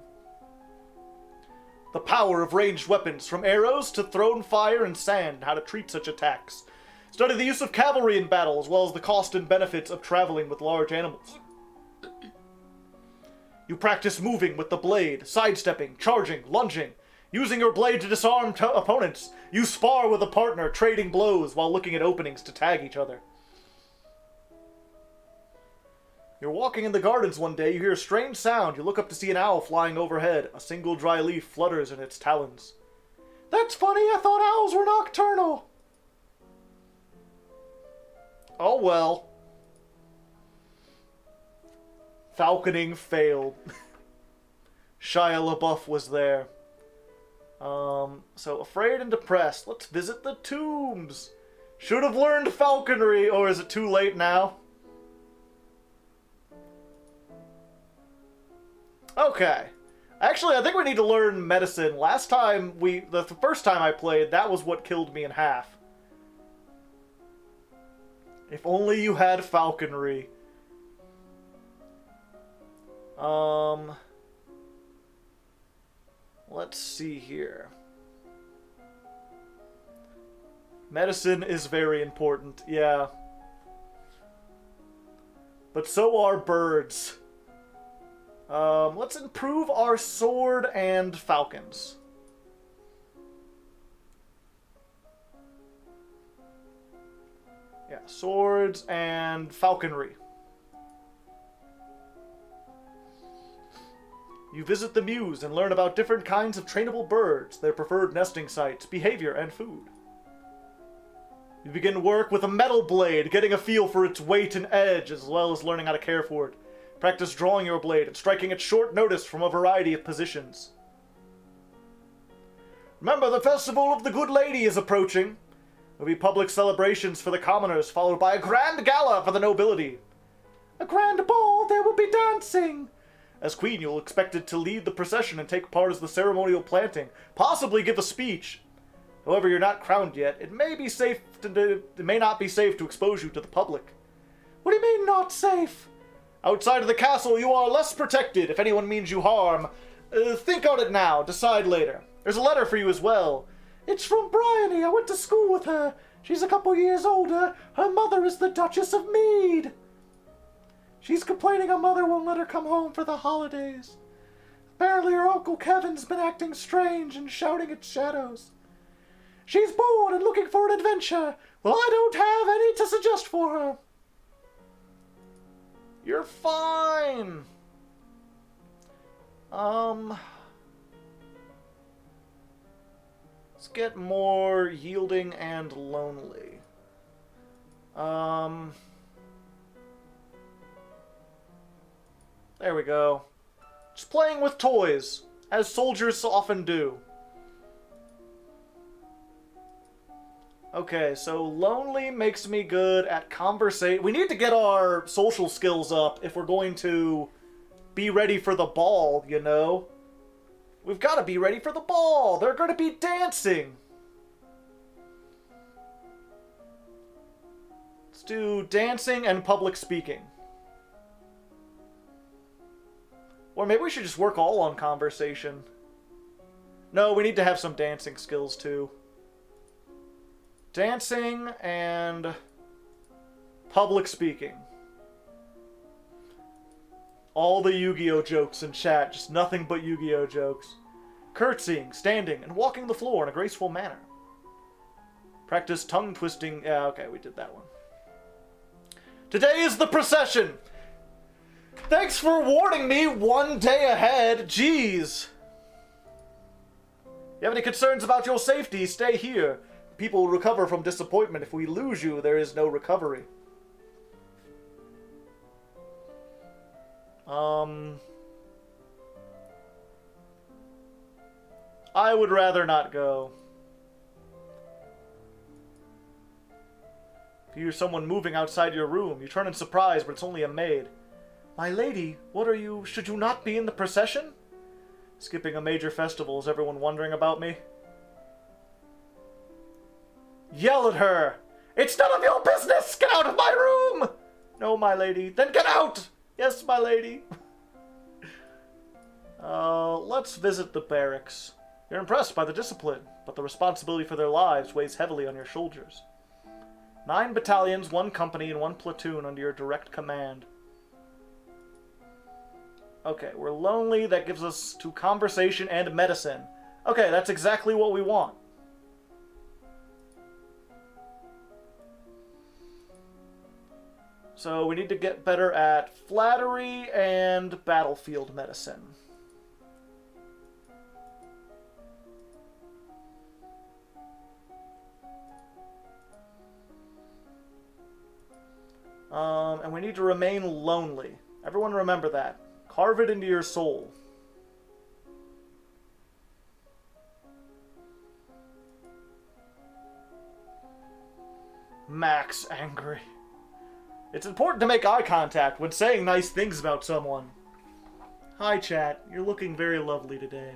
The power of ranged weapons, from arrows to thrown fire and sand, how to treat such attacks. Study the use of cavalry in battle, as well as the cost and benefits of traveling with large animals. You practice moving with the blade, sidestepping, charging, lunging, using your blade to disarm opponents. You spar with a partner, trading blows while looking at openings to tag each other. You're walking in the gardens one day, you hear a strange sound. You look up to see an owl flying overhead. A single dry leaf flutters in its talons. That's funny, I thought owls were nocturnal. Oh well. Falconing failed. Shia LaBeouf was there. So afraid and depressed. Let's visit the tombs. Should have learned falconry, or is it too late now? Okay. Actually, I think we need to learn medicine. Last time the first time I played, that was what killed me in half. If only you had falconry. Let's see here. Medicine is very important, yeah. But so are birds. Let's improve our sword and falcons. Yeah, swords and falconry. You visit the Mews and learn about different kinds of trainable birds, their preferred nesting sites, behavior, and food. You begin work with a metal blade, getting a feel for its weight and edge, as well as learning how to care for it. Practice drawing your blade and striking at short notice from a variety of positions. Remember, the Festival of the Good Lady is approaching. There will be public celebrations for the commoners, followed by a grand gala for the nobility. A grand ball, there will be dancing. As queen, you'll expected to lead the procession and take part as the ceremonial planting, possibly give a speech. However, you're not crowned yet. It may not be safe to expose you to the public. What do you mean, not safe? Outside of the castle, you are less protected. If anyone means you harm, Think on it now. Decide later. There's a letter for you as well. It's from Bryony. I went to school with her. She's a couple years older. Her mother is the Duchess of Mead. She's complaining her mother won't let her come home for the holidays. Apparently her Uncle Kevin's been acting strange and shouting at shadows. She's bored and looking for an adventure. Well, I don't have any to suggest for her. You're fine. Let's get more yielding and lonely. There we go. Just playing with toys, as soldiers often do. Okay, so lonely makes me good at conversation. We need to get our social skills up if we're going to be ready for the ball, you know? We've got to be ready for the ball. They're going to be dancing. Let's do dancing and public speaking. Or maybe we should just work all on conversation. No, we need to have some dancing skills too. Dancing and public speaking. All the Yu-Gi-Oh jokes in chat, just nothing but Yu-Gi-Oh jokes. Curtsying, standing, and walking the floor in a graceful manner. Practice tongue twisting. Yeah, okay, we did that one. Today is the procession. Thanks for warning me one day ahead. Jeez. You have any concerns about your safety? Stay here. People will recover from disappointment. If we lose you, there is no recovery. I would rather not go. If you hear someone moving outside your room, you turn in surprise, but it's only a maid. My lady, what are you? Should you not be in the procession? Skipping a major festival, is everyone wondering about me? Yell at her! It's none of your business! Get out of my room! No, my lady. Then get out! Yes, my lady. Let's visit the barracks. You're impressed by the discipline, but the responsibility for their lives weighs heavily on your shoulders. 9 battalions, 1 company, and 1 platoon under your direct command. Okay, we're lonely. That gives us to conversation and medicine. Okay, that's exactly what we want. So we need to get better at flattery and battlefield medicine. And we need to remain lonely. Everyone remember that. Carve it into your soul. Max angry. It's important to make eye contact when saying nice things about someone. Hi, chat. You're looking very lovely today.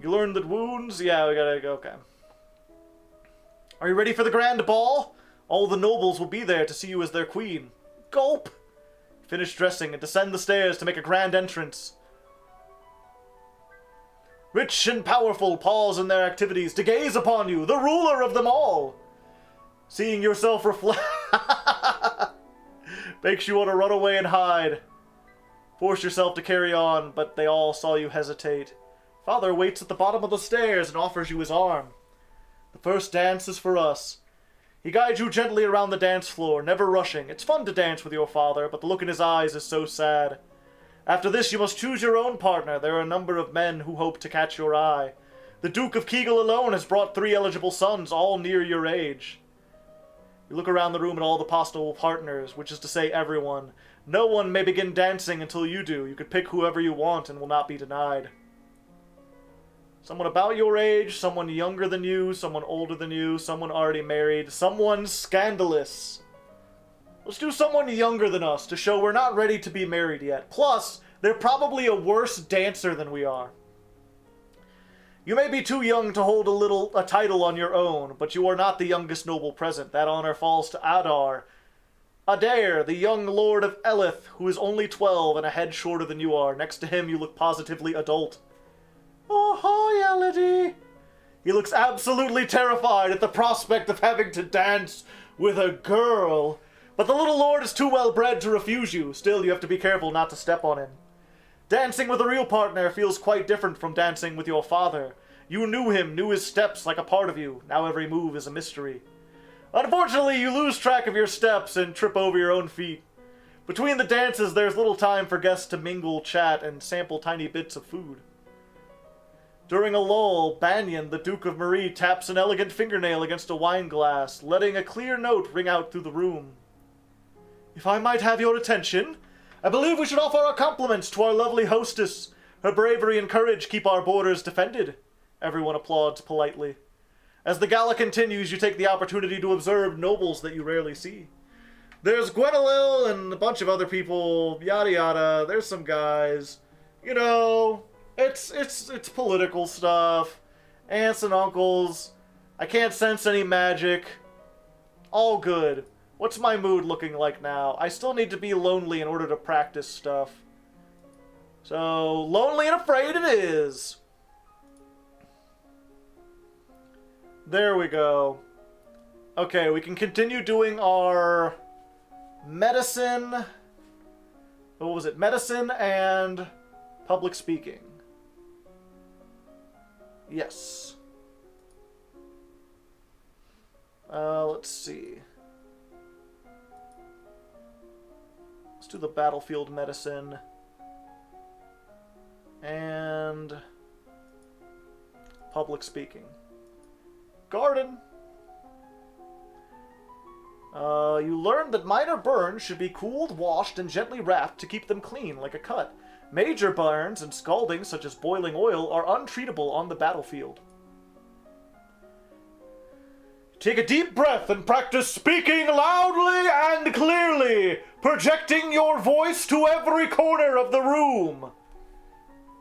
You learned that wounds? Yeah, we gotta go. Okay. Are you ready for the grand ball? All the nobles will be there to see you as their queen. Gulp! Finish dressing and descend the stairs to make a grand entrance. Rich and powerful pause in their activities to gaze upon you, the ruler of them all. Seeing yourself reflect makes you want to run away and hide. Force yourself to carry on, but they all saw you hesitate. Father waits at the bottom of the stairs and offers you his arm. The first dance is for us. He guides you gently around the dance floor, never rushing. It's fun to dance with your father, but the look in his eyes is so sad. After this, you must choose your own partner. There are a number of men who hope to catch your eye. The Duke of Kegel alone has brought 3 eligible sons, all near your age. You look around the room at all the possible partners, which is to say everyone. No one may begin dancing until you do. You could pick whoever you want and will not be denied. Someone about your age, someone younger than you, someone older than you, someone already married, someone scandalous. Let's do someone younger than us to show we're not ready to be married yet. Plus, they're probably a worse dancer than we are. You may be too young to hold a title on your own, but you are not the youngest noble present. That honor falls to Adar. Adair, the young lord of Elith, who is only 12 and a head shorter than you are. Next to him, you look positively adult. Oh, hi, Elodie. He looks absolutely terrified at the prospect of having to dance with a girl. But the little lord is too well bred to refuse you. Still, you have to be careful not to step on him. Dancing with a real partner feels quite different from dancing with your father. You knew him, knew his steps like a part of you. Now every move is a mystery. Unfortunately, you lose track of your steps and trip over your own feet. Between the dances, there's little time for guests to mingle, chat, and sample tiny bits of food. During a lull, Banyan, the Duke of Marie, taps an elegant fingernail against a wine glass, letting a clear note ring out through the room. If I might have your attention, I believe we should offer our compliments to our lovely hostess. Her bravery and courage keep our borders defended. Everyone applauds politely. As the gala continues, you take the opportunity to observe nobles that you rarely see. There's Gwenolil and a bunch of other people, yada yada. There's some guys. You know, it's political stuff. Aunts and uncles. I can't sense any magic. All good. What's my mood looking like now? I still need to be lonely in order to practice stuff. So, lonely and afraid it is. There we go. Okay, we can continue doing our medicine. What was it? Medicine and public speaking. Yes. Let's see. Let's do the battlefield medicine. And public speaking. Garden. You learned that minor burns should be cooled, washed, and gently wrapped to keep them clean, like a cut. Major burns and scalding, such as boiling oil, are untreatable on the battlefield. Take a deep breath and practice speaking loudly and clearly, projecting your voice to every corner of the room.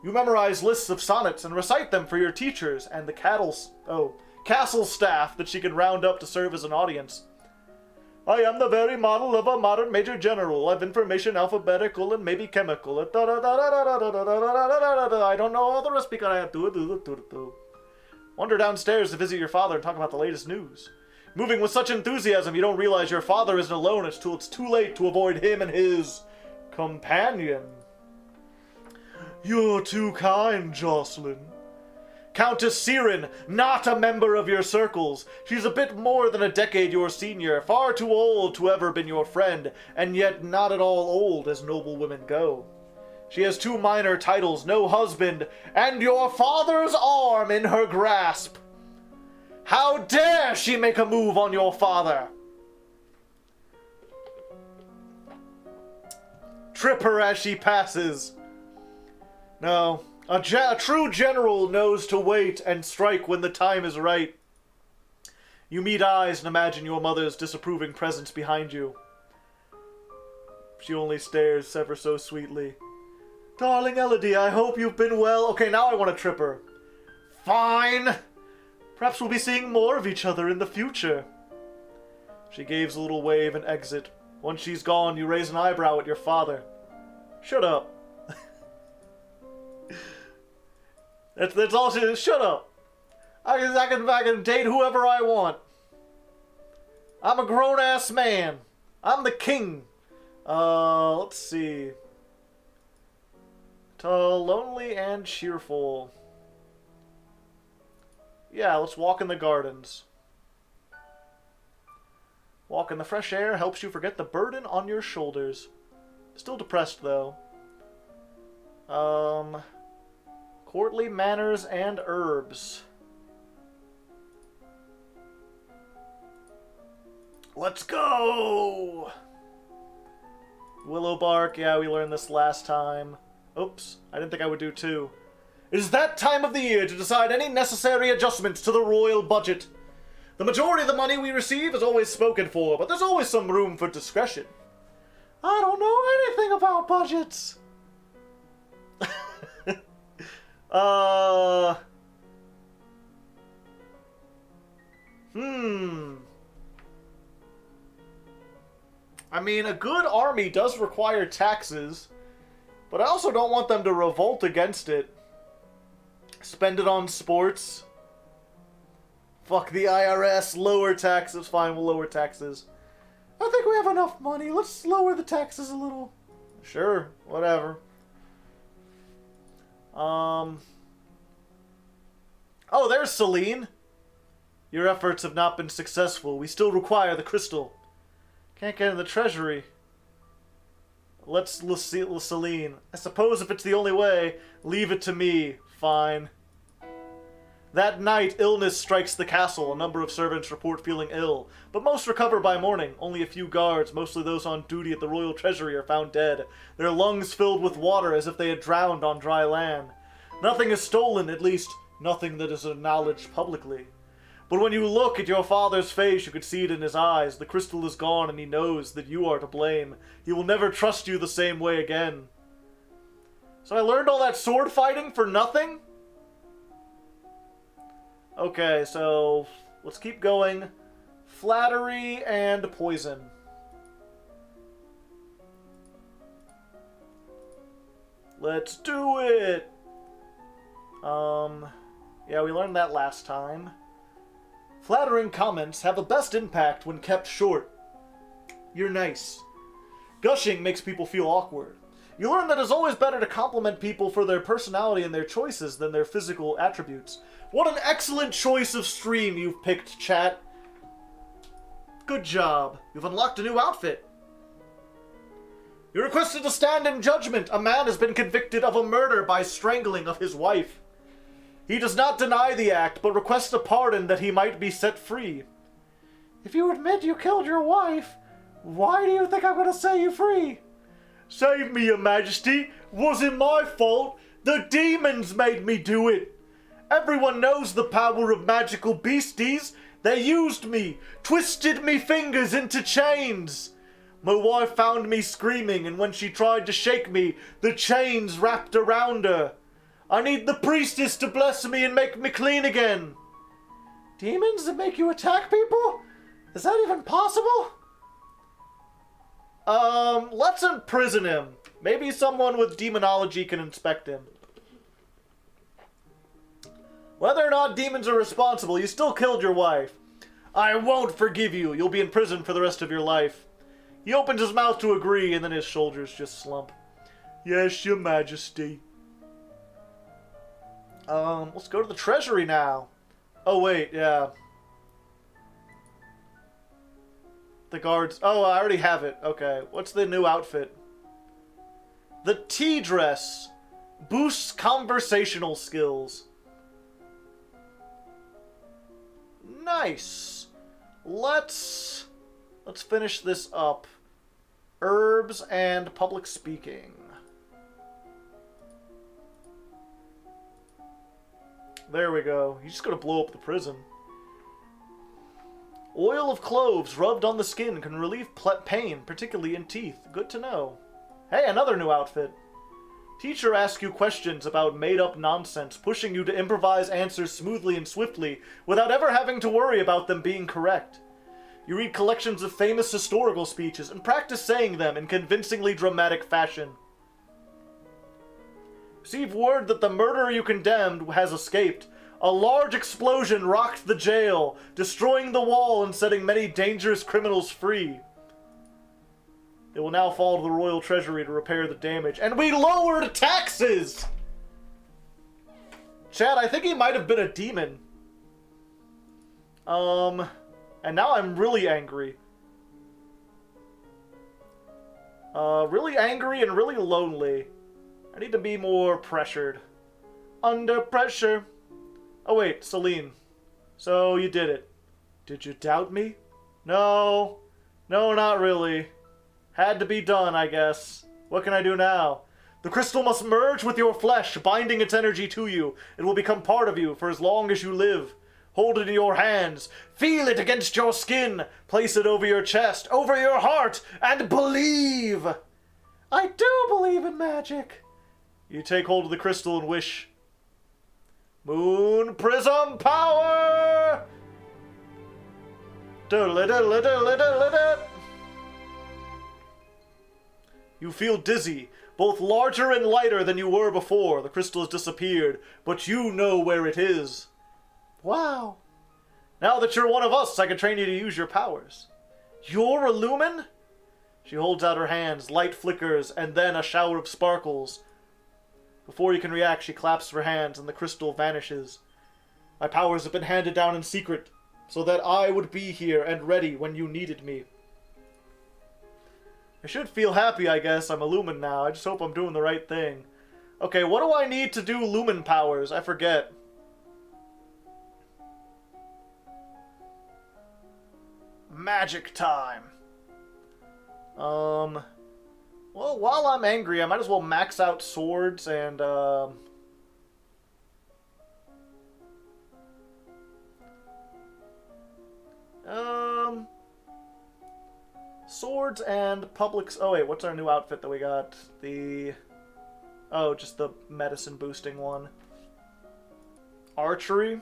You memorize lists of sonnets and recite them for your teachers and the castle staff that she can round up to serve as an audience. I am the very model of a modern major general. I've information alphabetical and maybe chemical. I don't know all the rest because I have to. Wander downstairs to visit your father and talk about the latest news. Moving with such enthusiasm, you don't realize your father isn't alone until it's too late to avoid him and his companion. You're too kind, Jocelyn. Countess Siren, not a member of your circles. She's a bit more than a decade your senior, far too old to ever been your friend, and yet not at all old as noble women go. She has 2 minor titles, no husband, and your father's arm in her grasp. How dare she make a move on your father? Trip her as she passes. No. A true general knows to wait and strike when the time is right. You meet eyes and imagine your mother's disapproving presence behind you. She only stares ever so sweetly. Darling Elodie, I hope you've been well. Okay, now I want to trip her. Fine. Perhaps we'll be seeing more of each other in the future. She gives a little wave and exit. Once she's gone, you raise an eyebrow at your father. Shut up. That's all she is. Shut up. I can date whoever I want. I'm a grown-ass man. I'm the king. Let's see. Lonely and cheerful. Yeah, let's walk in the gardens. Walk in the fresh air helps you forget the burden on your shoulders. Still depressed, though. Courtly manners and herbs. Let's go! Willow bark, yeah, we learned this last time. Oops, I didn't think I would do 2. It is that time of the year to decide any necessary adjustments to the royal budget. The majority of the money we receive is always spoken for, but there's always some room for discretion. I don't know anything about budgets. I mean, a good army does require taxes, but I also don't want them to revolt against it. Spend it on sports. Fuck the IRS, lower taxes. Fine, we'll lower taxes. I think we have enough money. Let's lower the taxes a little. Sure, whatever. Oh, there's Celine. Your efforts have not been successful. We still require the crystal. Can't get in the treasury. Let's Celine. I suppose if it's the only way, leave it to me. Fine. That night, illness strikes the castle. A number of servants report feeling ill, but most recover by morning. Only a few guards, mostly those on duty at the royal treasury, are found dead, their lungs filled with water as if they had drowned on dry land. Nothing is stolen, at least nothing that is acknowledged publicly. But when you look at your father's face, you could see it in his eyes. The crystal is gone, and he knows that you are to blame. He will never trust you the same way again. So I learned all that sword fighting for nothing? Okay, so let's keep going. Flattery and poison. Let's do it! Yeah, we learned that last time. Flattering comments have the best impact when kept short. You're nice. Gushing makes people feel awkward. You learn that it's always better to compliment people for their personality and their choices than their physical attributes. What an excellent choice of stream you've picked, chat. Good job. You've unlocked a new outfit. You're requested to stand in judgment. A man has been convicted of a murder by strangling of his wife. He does not deny the act, but requests a pardon that he might be set free. If you admit you killed your wife, why do you think I'm going to set you free? Save me, Your Majesty. Wasn't my fault. The demons made me do it. Everyone knows the power of magical beasties. They used me, twisted me fingers into chains. My wife found me screaming, and when she tried to shake me, the chains wrapped around her. I need the priestess to bless me and make me clean again. Demons that make you attack people? Is that even possible? Let's imprison him. Maybe someone with demonology can inspect him. Whether or not demons are responsible, you still killed your wife. I won't forgive you. You'll be in prison for the rest of your life. He opens his mouth to agree, and then his shoulders just slump. Yes, Your Majesty. Let's go to the treasury now. Oh, wait, yeah. The guards... Oh, I already have it. Okay, what's the new outfit? The tea dress boosts conversational skills. Nice. Let's finish this up. Herbs and public speaking. There we go. He's just gonna blow up the prison. Oil of cloves rubbed on the skin can relieve pain, particularly in teeth. Good to know. Hey, another new outfit. Teacher asks you questions about made-up nonsense, pushing you to improvise answers smoothly and swiftly, without ever having to worry about them being correct. You read collections of famous historical speeches and practice saying them in convincingly dramatic fashion. Receive word that the murderer you condemned has escaped. A large explosion rocked the jail, destroying the wall and setting many dangerous criminals free. It will now fall to the royal treasury to repair the damage. And we lowered taxes! Chad, I think he might have been a demon. And now I'm really angry. Really angry and really lonely. I need to be more pressured. Under pressure. Oh wait, Celine. So you did it. Did you doubt me? No. No, not really. Had to be done, I guess. What can I do now? The crystal must merge with your flesh, binding its energy to you. It will become part of you for as long as you live. Hold it in your hands. Feel it against your skin. Place it over your chest, over your heart, and believe. I do believe in magic. You take hold of the crystal and wish. Moon Prism Power! Doodle-a-doodle-a-doodle-a-doodle-a-doodle. You feel dizzy, both larger and lighter than you were before. The crystal has disappeared, but you know where it is. Wow. Now that you're one of us, I can train you to use your powers. You're a lumen? She holds out her hands, light flickers, and then a shower of sparkles. Before you can react, she claps her hands and the crystal vanishes. My powers have been handed down in secret, so that I would be here and ready when you needed me. I should feel happy, I guess. I'm a lumen now. I just hope I'm doing the right thing. Okay, what do I need to do lumen powers? I forget. Magic time. Well, while I'm angry, I might as well max out swords and, swords and publics. Oh, wait, what's our new outfit that we got? Oh, just the medicine boosting one. Archery?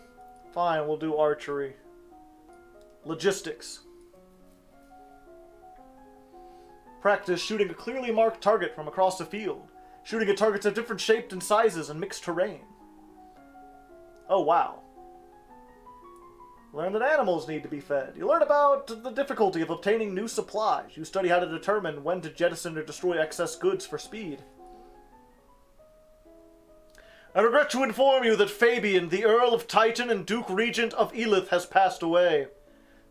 Fine, we'll do archery. Logistics. Practice shooting a clearly marked target from across the field. Shooting at targets of different shapes and sizes and mixed terrain. Oh, wow. Learn that animals need to be fed. You learn about the difficulty of obtaining new supplies. You study how to determine when to jettison or destroy excess goods for speed. I regret to inform you that Fabian, the Earl of Titan and Duke Regent of Elith, has passed away.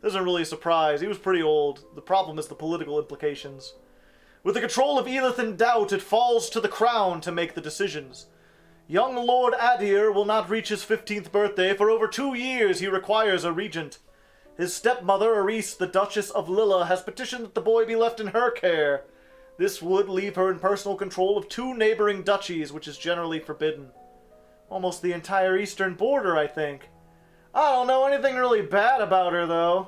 This isn't really a surprise. He was pretty old. The problem is the political implications. With the control of Elith in doubt, it falls to the crown to make the decisions. Young Lord Adir will not reach his 15th birthday. For over 2 years he requires a regent. His stepmother, Aris, the Duchess of Lilla, has petitioned that the boy be left in her care. This would leave her in personal control of 2 neighboring duchies, which is generally forbidden. Almost the entire eastern border, I think. I don't know anything really bad about her, though.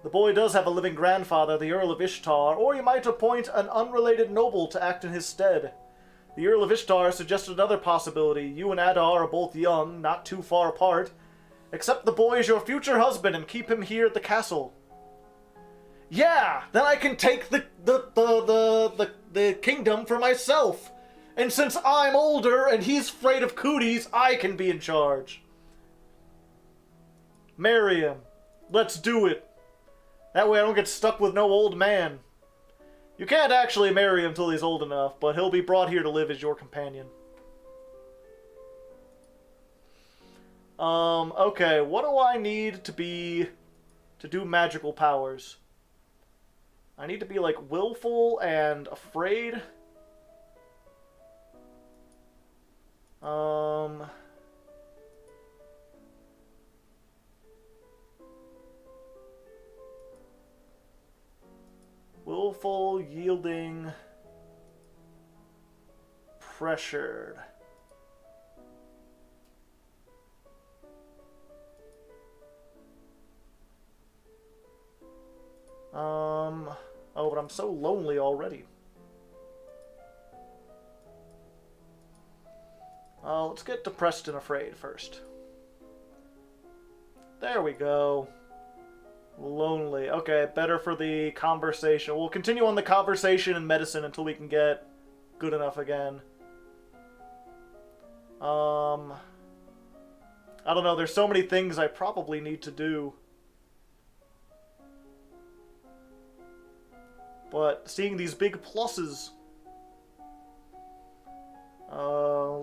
The boy does have a living grandfather, the Earl of Ishtar, or you might appoint an unrelated noble to act in his stead. The Earl of Ishtar suggested another possibility. You and Adar are both young, not too far apart. Accept the boy as your future husband and keep him here at the castle. Yeah, then I can take the kingdom for myself. And since I'm older and he's afraid of cooties, I can be in charge. Marry him. Let's do it. That way I don't get stuck with no old man. You can't actually marry him till he's old enough, but he'll be brought here to live as your companion. Okay, what do I need to do magical powers? I need to be, like, willful and afraid. Willful, yielding, pressured. Oh, but I'm so lonely already. Let's get depressed and afraid first. There we go. Lonely. Okay, better for the conversation. We'll continue on the conversation and medicine until we can get good enough again. I don't know, there's so many things I probably need to do. But seeing these big pluses...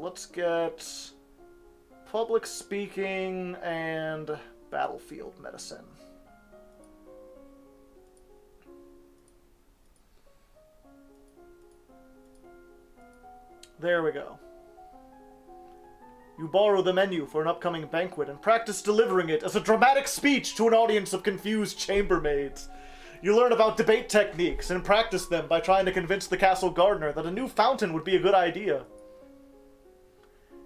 let's get public speaking and battlefield medicine. There we go. You borrow the menu for an upcoming banquet and practice delivering it as a dramatic speech to an audience of confused chambermaids. You learn about debate techniques and practice them by trying to convince the castle gardener that a new fountain would be a good idea.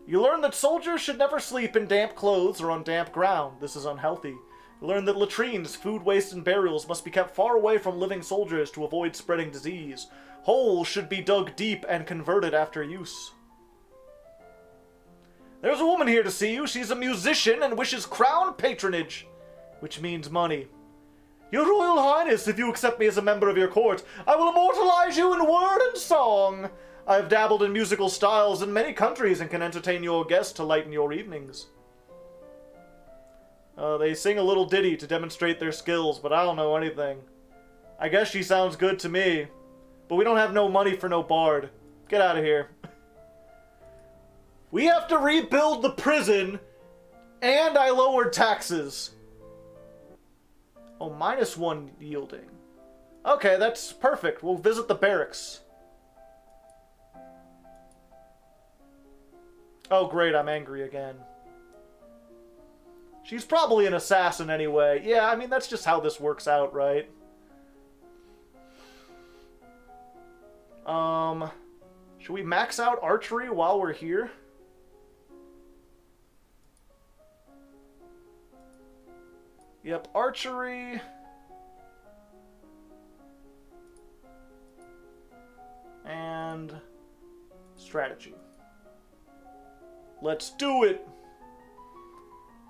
You learn that soldiers should never sleep in damp clothes or on damp ground. This is unhealthy. You learn that latrines, food waste, and burials must be kept far away from living soldiers to avoid spreading disease. Holes should be dug deep and converted after use. There's a woman here to see you. She's a musician and wishes crown patronage, which means money. Your Royal Highness, if you accept me as a member of your court, I will immortalize you in word and song. I have dabbled in musical styles in many countries and can entertain your guests to lighten your evenings. They sing a little ditty to demonstrate their skills, but I don't know anything. I guess she sounds good to me. But we don't have no money for no bard. Get out of here. We have to rebuild the prison, and I lowered taxes. Oh, -1 yielding. Okay, that's perfect. We'll visit the barracks. Oh, great, I'm angry again. She's probably an assassin anyway. Yeah, I mean, that's just how this works out, right? Should we max out archery while we're here? Yep, archery. And strategy. Let's do it!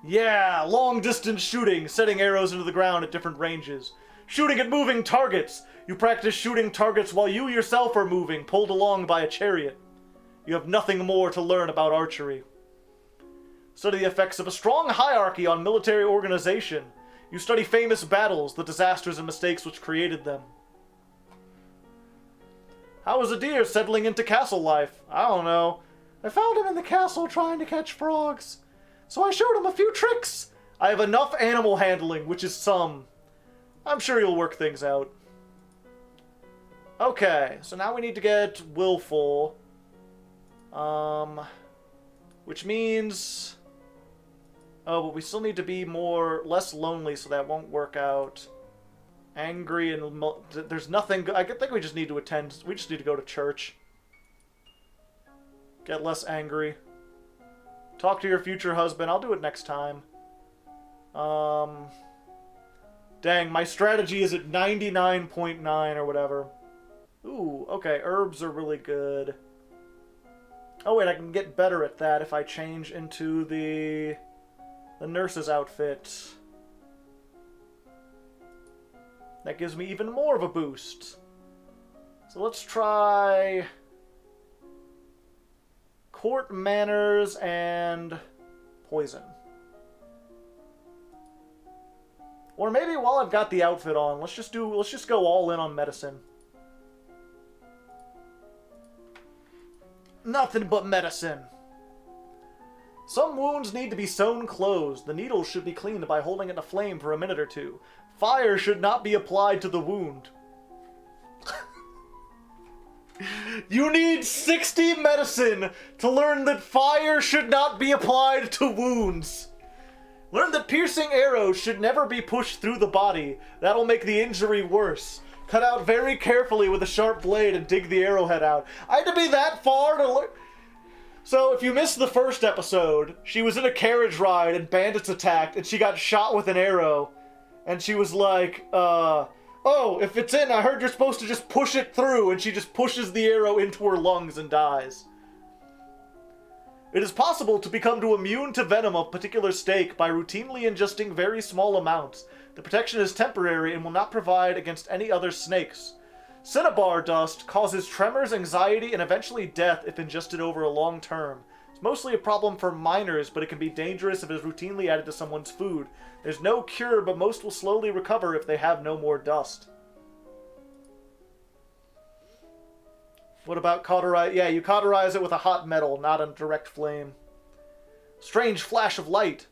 Yeah, long-distance shooting, setting arrows into the ground at different ranges. Shooting at moving targets! You practice shooting targets while you yourself are moving, pulled along by a chariot. You have nothing more to learn about archery. Study the effects of a strong hierarchy on military organization. You study famous battles, the disasters and mistakes which created them. How is a deer settling into castle life? I don't know. I found him in the castle trying to catch frogs. So I showed him a few tricks. I have enough animal handling, which is some. I'm sure you'll work things out. Okay, so now we need to get willful. Which means... Oh, but we still need to be less lonely, so that won't work out. Angry and... There's nothing... I think we just need to attend... We just need to go to church. Get less angry. Talk to your future husband. I'll do it next time. Dang, my strategy is at 99.9 or whatever. Ooh, okay, herbs are really good. Oh wait, I can get better at that if I change into the nurse's outfit. That gives me even more of a boost. So let's try court manners and poison. Or maybe while I've got the outfit on, let's just go all in on medicine. Nothing but medicine. Some wounds need to be sewn closed. The needles should be cleaned by holding it in a flame for a minute or two. Fire should not be applied to the wound. You need 60 medicine to learn that fire should not be applied to wounds. Learn that piercing arrows should never be pushed through the body. That'll make the injury worse. Cut out very carefully with a sharp blade and dig the arrowhead out. I had to be that far to learn. So if you missed the first episode, she was in a carriage ride and bandits attacked and she got shot with an arrow. And she was like, oh, if it's in, I heard you're supposed to just push it through, and she just pushes the arrow into her lungs and dies. It is possible to become immune to venom of particular stake by routinely ingesting very small amounts. The protection is temporary and will not provide against any other snakes. Cinnabar dust causes tremors, anxiety, and eventually death if ingested over a long term. It's mostly a problem for minors, but it can be dangerous if it is routinely added to someone's food. There's no cure, but most will slowly recover if they have no more dust. What about cauterize? Yeah, you cauterize it with a hot metal, not a direct flame. Strange flash of light.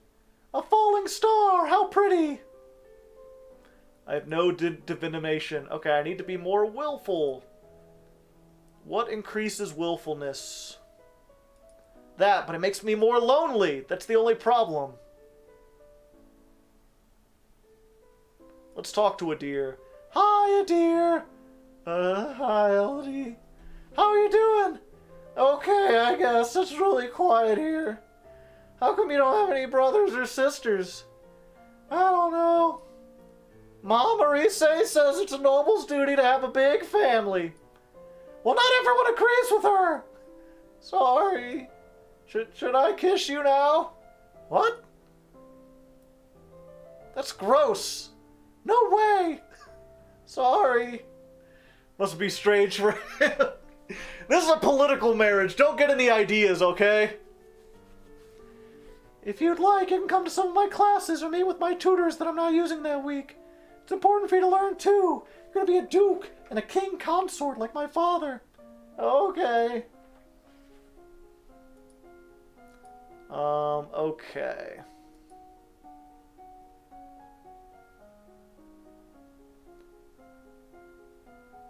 A falling star! How pretty! I have no divination. Okay, I need to be more willful. What increases willfulness? That, but it makes me more lonely. That's the only problem. Let's talk to a deer. Hi, a deer. Hi, Elodie. How are you doing? Okay, I guess. It's really quiet here. How come you don't have any brothers or sisters? I don't know. Mom Marise says it's a noble's duty to have a big family. Well, not everyone agrees with her. Sorry. Should I kiss you now? What? That's gross. No way! Sorry. Must be strange for him. This is a political marriage. Don't get any ideas, okay? If you'd like, you can come to some of my classes or meet with my tutors that I'm not using that week. It's important for you to learn, too. You're gonna be a duke and a king consort like my father. Okay. Okay.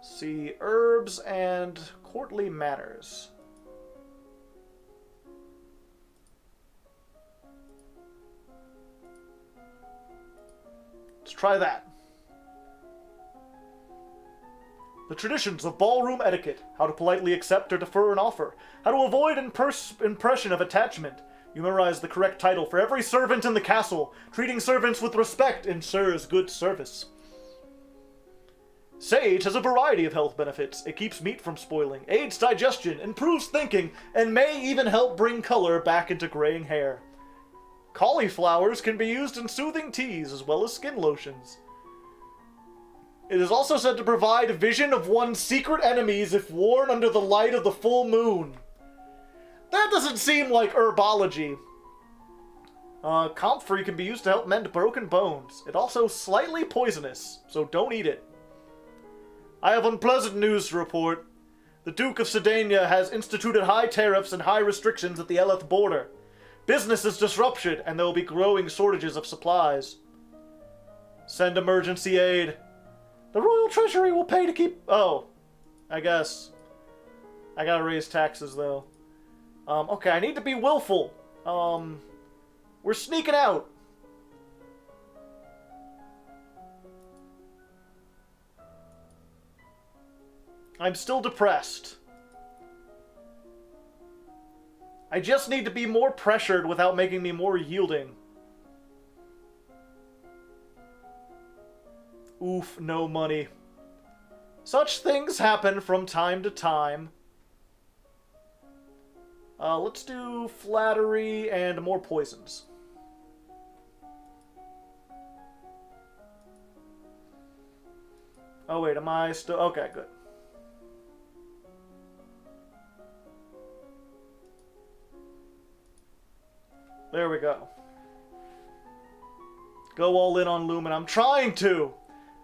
See, herbs and courtly manners. Let's try that. The traditions of ballroom etiquette. How to politely accept or defer an offer. How to avoid impression of attachment. You memorize the correct title for every servant in the castle. Treating servants with respect ensures good service. Sage has a variety of health benefits. It keeps meat from spoiling, aids digestion, improves thinking, and may even help bring color back into graying hair. Cauliflowers can be used in soothing teas as well as skin lotions. It is also said to provide vision of one's secret enemies if worn under the light of the full moon. That doesn't seem like herbology. Comfrey can be used to help mend broken bones. It also slightly poisonous, so don't eat it. I have unpleasant news to report. The Duke of Sedania has instituted high tariffs and high restrictions at the Eleth border. Business is disrupted, and there will be growing shortages of supplies. Send emergency aid. The Royal Treasury will pay to keep... Oh, I guess. I gotta raise taxes, though. Okay, I need to be willful. We're sneaking out. I'm still depressed. I just need to be more pressured without making me more yielding. Oof, no money. Such things happen from time to time. Let's do flattery and more poisons. Oh wait, am I still... Okay, good. There we go. Go all in on Lumen. I'm trying to!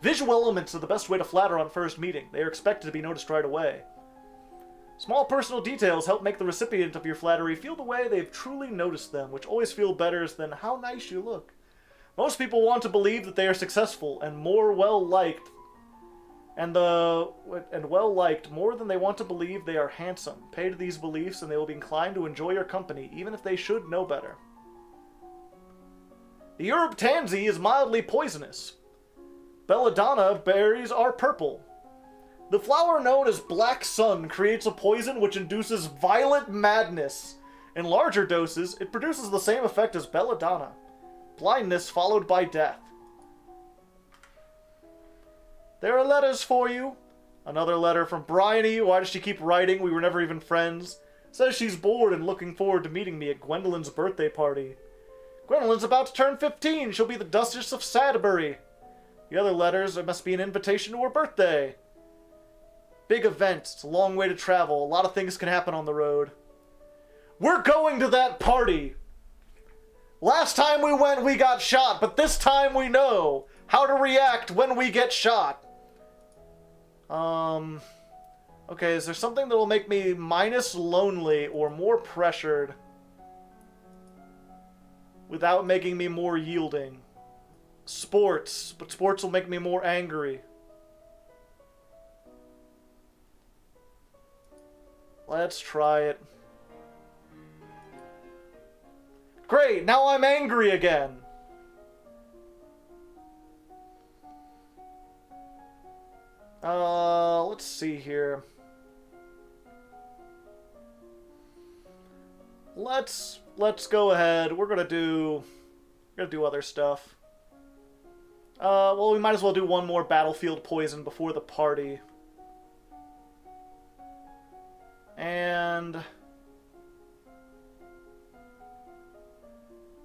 Visual elements are the best way to flatter on first meeting. They are expected to be noticed right away. Small personal details help make the recipient of your flattery feel the way they've truly noticed them, which always feel better than how nice you look. Most people want to believe that they are successful and more well-liked, and well-liked more than they want to believe they are handsome. Pay to these beliefs and they will be inclined to enjoy your company, even if they should know better. The herb tansy is mildly poisonous. Belladonna berries are purple. The flower known as Black Sun creates a poison which induces violent madness. In larger doses, it produces the same effect as belladonna. Blindness followed by death. There are letters for you. Another letter from Bryony. Why does she keep writing? We were never even friends. Says she's bored and looking forward to meeting me at Gwendolyn's birthday party. Gwendolyn's about to turn 15. She'll be the Duchess of Sadbury. The other letters, it must be an invitation to her birthday. Big event. It's a long way to travel. A lot of things can happen on the road. We're going to that party. Last time we went, we got shot, but this time we know how to react when we get shot. Okay, is there something that will make me minus lonely or more pressured without making me more yielding? Sports, but sports will make me more angry. Let's try it. Great, now I'm angry again. Let's see here. Let's go ahead. We're gonna do other stuff. Well, we might as well do one more battlefield poison before the party. And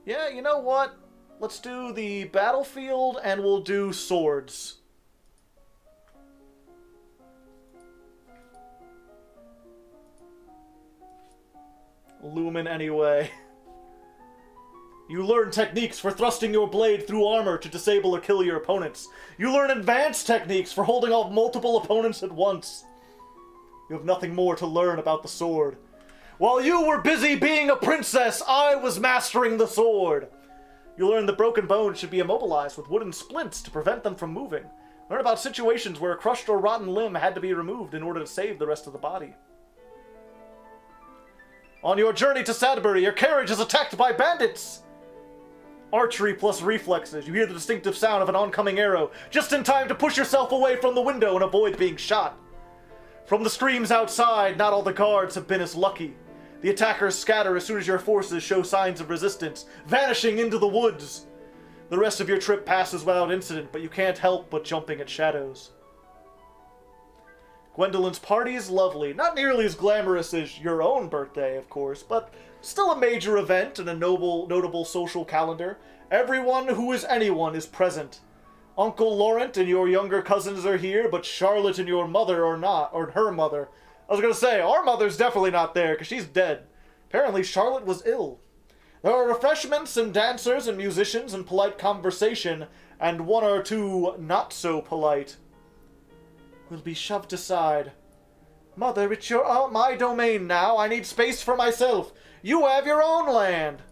yeah, you know what? Let's do the battlefield, and we'll do swords. Lumen anyway. You learn techniques for thrusting your blade through armor to disable or kill your opponents. You learn advanced techniques for holding off multiple opponents at once. You have nothing more to learn about the sword. While you were busy being a princess, I was mastering the sword. You learn that broken bones should be immobilized with wooden splints to prevent them from moving. Learn about situations where a crushed or rotten limb had to be removed in order to save the rest of the body. On your journey to Sadbury, your carriage is attacked by bandits! Archery plus reflexes. You hear the distinctive sound of an oncoming arrow, just in time to push yourself away from the window and avoid being shot. From the screams outside, not all the guards have been as lucky. The attackers scatter as soon as your forces show signs of resistance, vanishing into the woods. The rest of your trip passes without incident, but you can't help but jumping at shadows. Gwendolyn's party is lovely, not nearly as glamorous as your own birthday, of course, but still a major event in a notable social calendar. Everyone who is anyone is present. Uncle Laurent and your younger cousins are here, but Charlotte and your mother are not, or her mother. I was gonna say, our mother's definitely not there, because she's dead. Apparently Charlotte was ill. There are refreshments and dancers and musicians and polite conversation, and one or two not so polite will be shoved aside. Mother, it's my domain now. I need space for myself. You have your own land.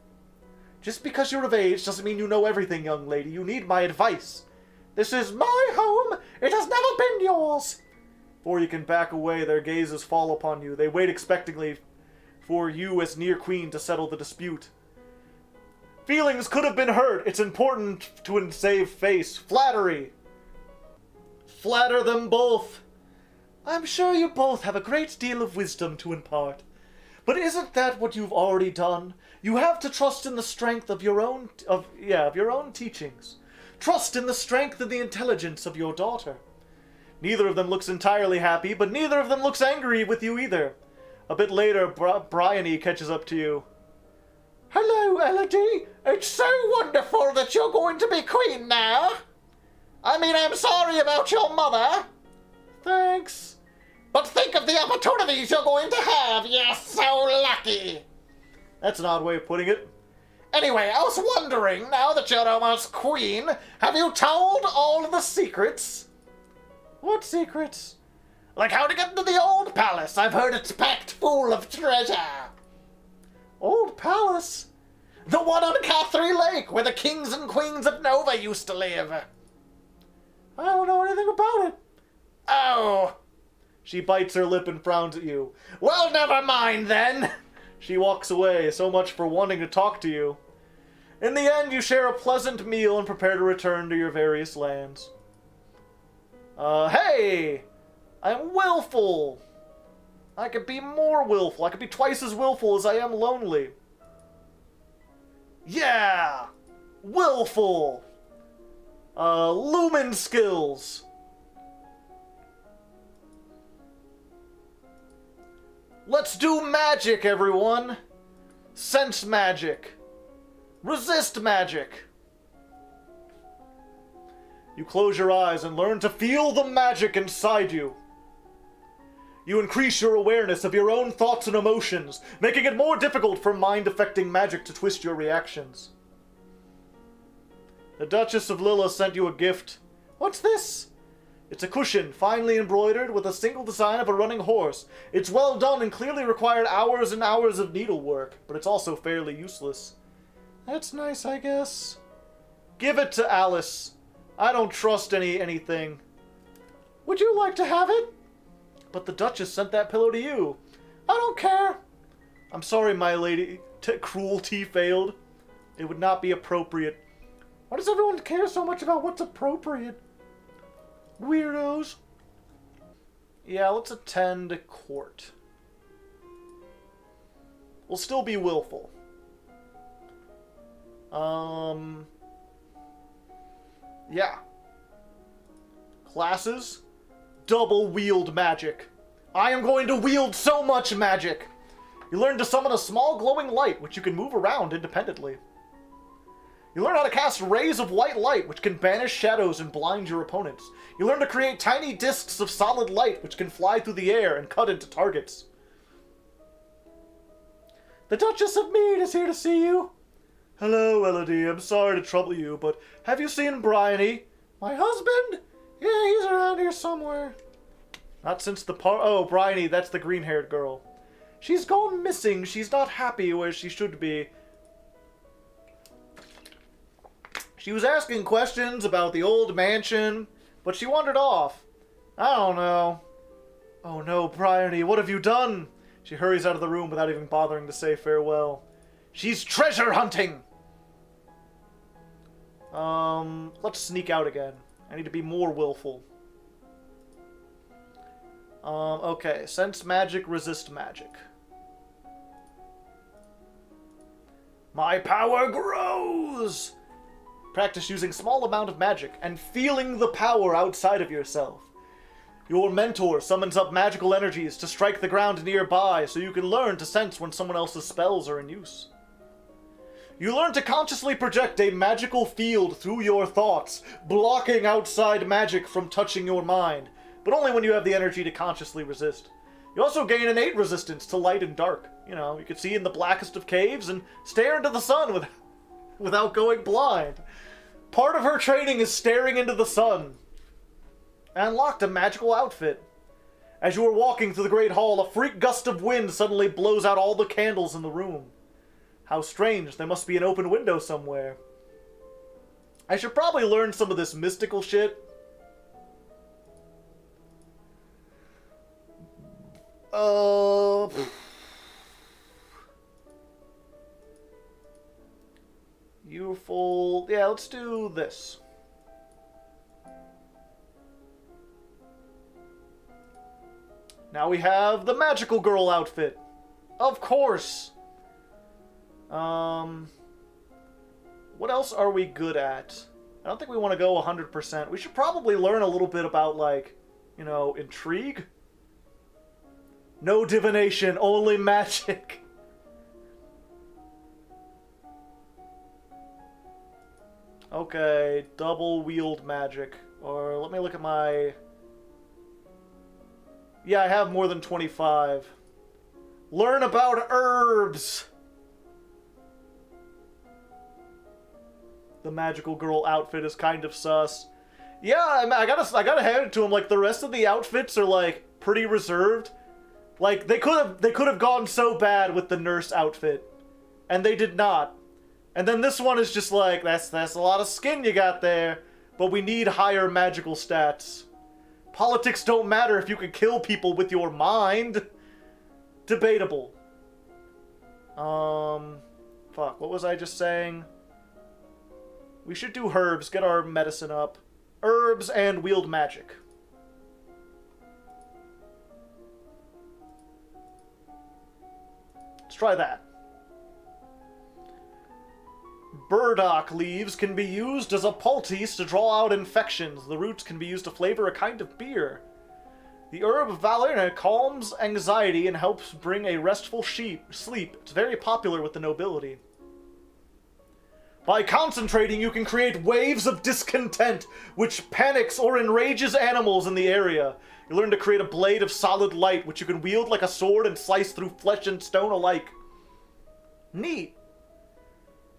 Just because you're of age doesn't mean you know everything, young lady. You need my advice. This is my home. It has never been yours. Before you can back away, their gazes fall upon you. They wait expectantly for you as near queen to settle the dispute. Feelings could have been hurt. It's important to save face. Flattery. Flatter them both. I'm sure you both have a great deal of wisdom to impart. But isn't that what you've already done? You have to trust in the strength of your own teachings. Trust in the strength and the intelligence of your daughter. Neither of them looks entirely happy, but neither of them looks angry with you either. A bit later, Bryony catches up to you. Hello, Elodie. It's so wonderful that you're going to be queen now. I mean, I'm sorry about your mother. Thanks. But think of the opportunities you're going to have. You're so lucky. That's an odd way of putting it. Anyway, I was wondering, now that you're almost queen, have you told all the secrets? What secrets? Like how to get into the old palace. I've heard it's packed full of treasure. Old palace? The one on Cathry Lake, where the kings and queens of Nova used to live. I don't know anything about it. Oh. She bites her lip and frowns at you. Well, never mind then. She walks away, so much for wanting to talk to you. In the end, you share a pleasant meal and prepare to return to your various lands. Hey! I'm willful. I could be more willful. I could be twice as willful as I am lonely. Yeah! Willful! Lumen skills. Let's do magic, everyone. Sense magic. Resist magic. You close your eyes and learn to feel the magic inside you. You increase your awareness of your own thoughts and emotions, making it more difficult for mind-affecting magic to twist your reactions. The Duchess of Lilla sent you a gift. What's this? It's a cushion, finely embroidered with a single design of a running horse. It's well done and clearly required hours and hours of needlework, but it's also fairly useless. That's nice, I guess. Give it to Alice. I don't trust anything. Would you like to have it? But the Duchess sent that pillow to you. I don't care. I'm sorry, my lady. Cruelty failed. It would not be appropriate. Why does everyone care so much about what's appropriate? Weirdos. Yeah, let's attend court. We'll still be willful. Yeah. Classes. Double wield magic. I am going to wield so much magic. You learn to summon a small glowing light, which you can move around independently. You learn how to cast rays of white light, which can banish shadows and blind your opponents. You learn to create tiny discs of solid light, which can fly through the air and cut into targets. The Duchess of Mead is here to see you. Hello, Elodie. I'm sorry to trouble you, but have you seen Bryony? My husband? Yeah, he's around here somewhere. Not since the Oh, Bryony, that's the green-haired girl. She's gone missing. She's not happy where she should be. She was asking questions about the old mansion, but she wandered off. I don't know. Oh no, Bryony, what have you done? She hurries out of the room without even bothering to say farewell. She's treasure hunting! Let's sneak out again. I need to be more willful. Okay. Sense magic, resist magic. My power grows! Practice using small amount of magic and feeling the power outside of yourself. Your mentor summons up magical energies to strike the ground nearby so you can learn to sense when someone else's spells are in use. You learn to consciously project a magical field through your thoughts, blocking outside magic from touching your mind, but only when you have the energy to consciously resist. You also gain innate resistance to light and dark. You know, you can see in the blackest of caves and stare into the sun without going blind. Part of her training is staring into the sun. And unlocked a magical outfit. As you are walking through the great hall, a freak gust of wind suddenly blows out all the candles in the room. How strange, there must be an open window somewhere. I should probably learn some of this mystical shit. Youthful... Yeah, let's do this. Now we have the magical girl outfit. Of course. What else are we good at? I don't think we want to go 100%. We should probably learn a little bit about, like, you know, intrigue. No divination, only magic. Okay, double-wield magic. Or let me look at my... Yeah, I have more than 25. Learn about herbs! The magical girl outfit is kind of sus. Yeah, I gotta hand it to him. Like, the rest of the outfits are, like, pretty reserved. Like, they could have gone so bad with the nurse outfit. And they did not. And then this one is just like, that's a lot of skin you got there. But we need higher magical stats. Politics don't matter if you can kill people with your mind. Debatable. Fuck, what was I just saying? We should do herbs, get our medicine up. Herbs and wield magic. Let's try that. Burdock leaves can be used as a poultice to draw out infections. The roots can be used to flavor a kind of beer. The herb Valeriana calms anxiety and helps bring a restful sleep. It's very popular with the nobility. By concentrating, you can create waves of discontent, which panics or enrages animals in the area. You learn to create a blade of solid light, which you can wield like a sword and slice through flesh and stone alike. Neat.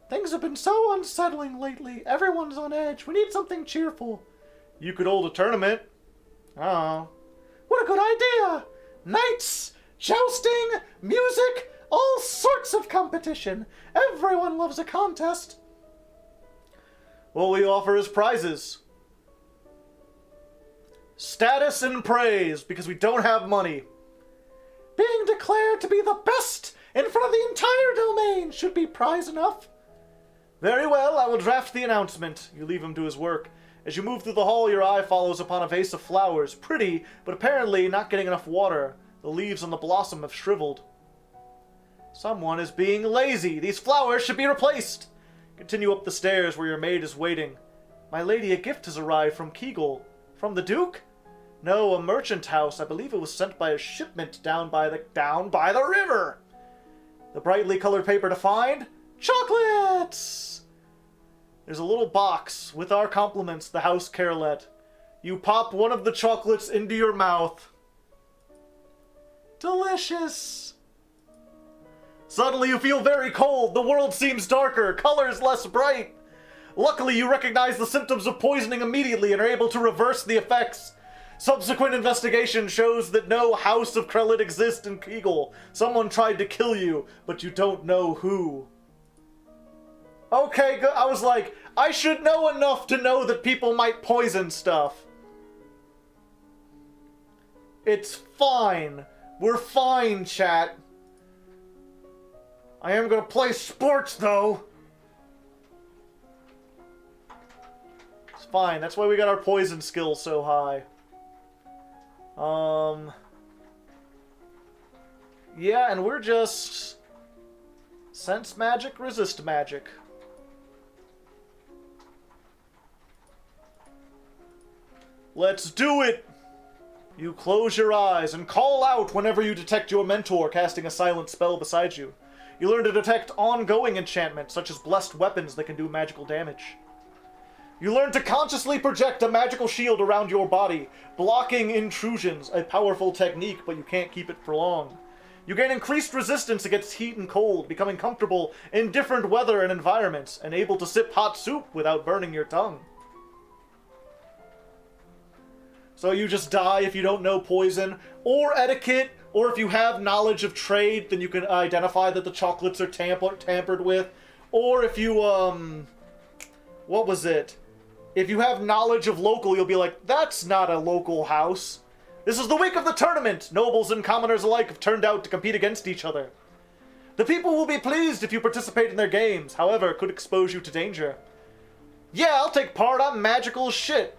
Things have been so unsettling lately. Everyone's on edge. We need something cheerful. You could hold a tournament. Oh. What a good idea! Knights, jousting, music, all sorts of competition. Everyone loves a contest. What we offer as prizes. Status and praise, because we don't have money. Being declared to be the best in front of the entire domain should be prize enough. Very well, I will draft the announcement. You leave him to his work. As you move through the hall, your eye follows upon a vase of flowers. Pretty, but apparently not getting enough water. The leaves on the blossom have shriveled. Someone is being lazy. These flowers should be replaced. Continue up the stairs where your maid is waiting. My lady, a gift has arrived from Kegel. From the Duke? No, a merchant house. I believe it was sent by a shipment down by the river. The brightly colored paper to find? Chocolates! There's a little box with our compliments, the House Carolet. You pop one of the chocolates into your mouth. Delicious! Suddenly you feel very cold. The world seems darker. Colors less bright. Luckily, you recognize the symptoms of poisoning immediately and are able to reverse the effects. Subsequent investigation shows that no House of Krellet exists in Kegel. Someone tried to kill you, but you don't know who. Okay, good. I was like, I should know enough to know that people might poison stuff. It's fine. We're fine, chat. I am gonna play sports, though. It's fine. That's why we got our poison skills so high. Yeah, and we're just... sense magic, resist magic. Let's do it! You close your eyes and call out whenever you detect your mentor casting a silent spell beside you. You learn to detect ongoing enchantments, such as blessed weapons that can do magical damage. You learn to consciously project a magical shield around your body, blocking intrusions, a powerful technique, but you can't keep it for long. You gain increased resistance against heat and cold, becoming comfortable in different weather and environments, and able to sip hot soup without burning your tongue. So you just die if you don't know poison, or etiquette, or if you have knowledge of trade, then you can identify that the chocolates are tampered with. Or if you, what was it? If you have knowledge of local, you'll be like, that's not a local house. This is the week of the tournament. Nobles and commoners alike have turned out to compete against each other. The people will be pleased if you participate in their games, however, it could expose you to danger. Yeah, I'll take part, I'm magical as shit.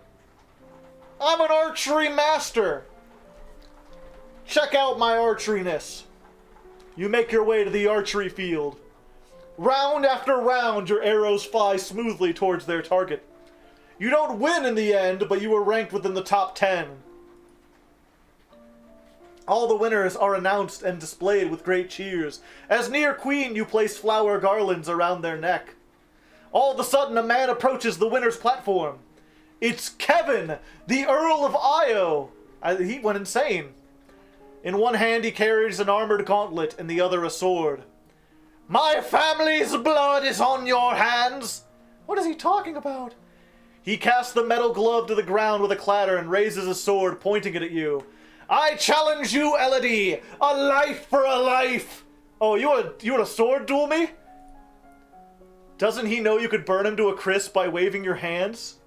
I'm an archery master. Check out my archeryness. You make your way to the archery field. Round after round, your arrows fly smoothly towards their target. You don't win in the end, but you are ranked within the top 10. All the winners are announced and displayed with great cheers. As near queen, you place flower garlands around their neck. All of a sudden, a man approaches the winner's platform. It's Kevin, the Earl of Io. He went insane. In one hand, he carries an armored gauntlet, in the other a sword. My family's blood is on your hands. What is he talking about? He casts the metal glove to the ground with a clatter and raises a sword, pointing it at you. I challenge you, Elodie! A life for a life! Oh, you want a sword duel me? Doesn't he know you could burn him to a crisp by waving your hands?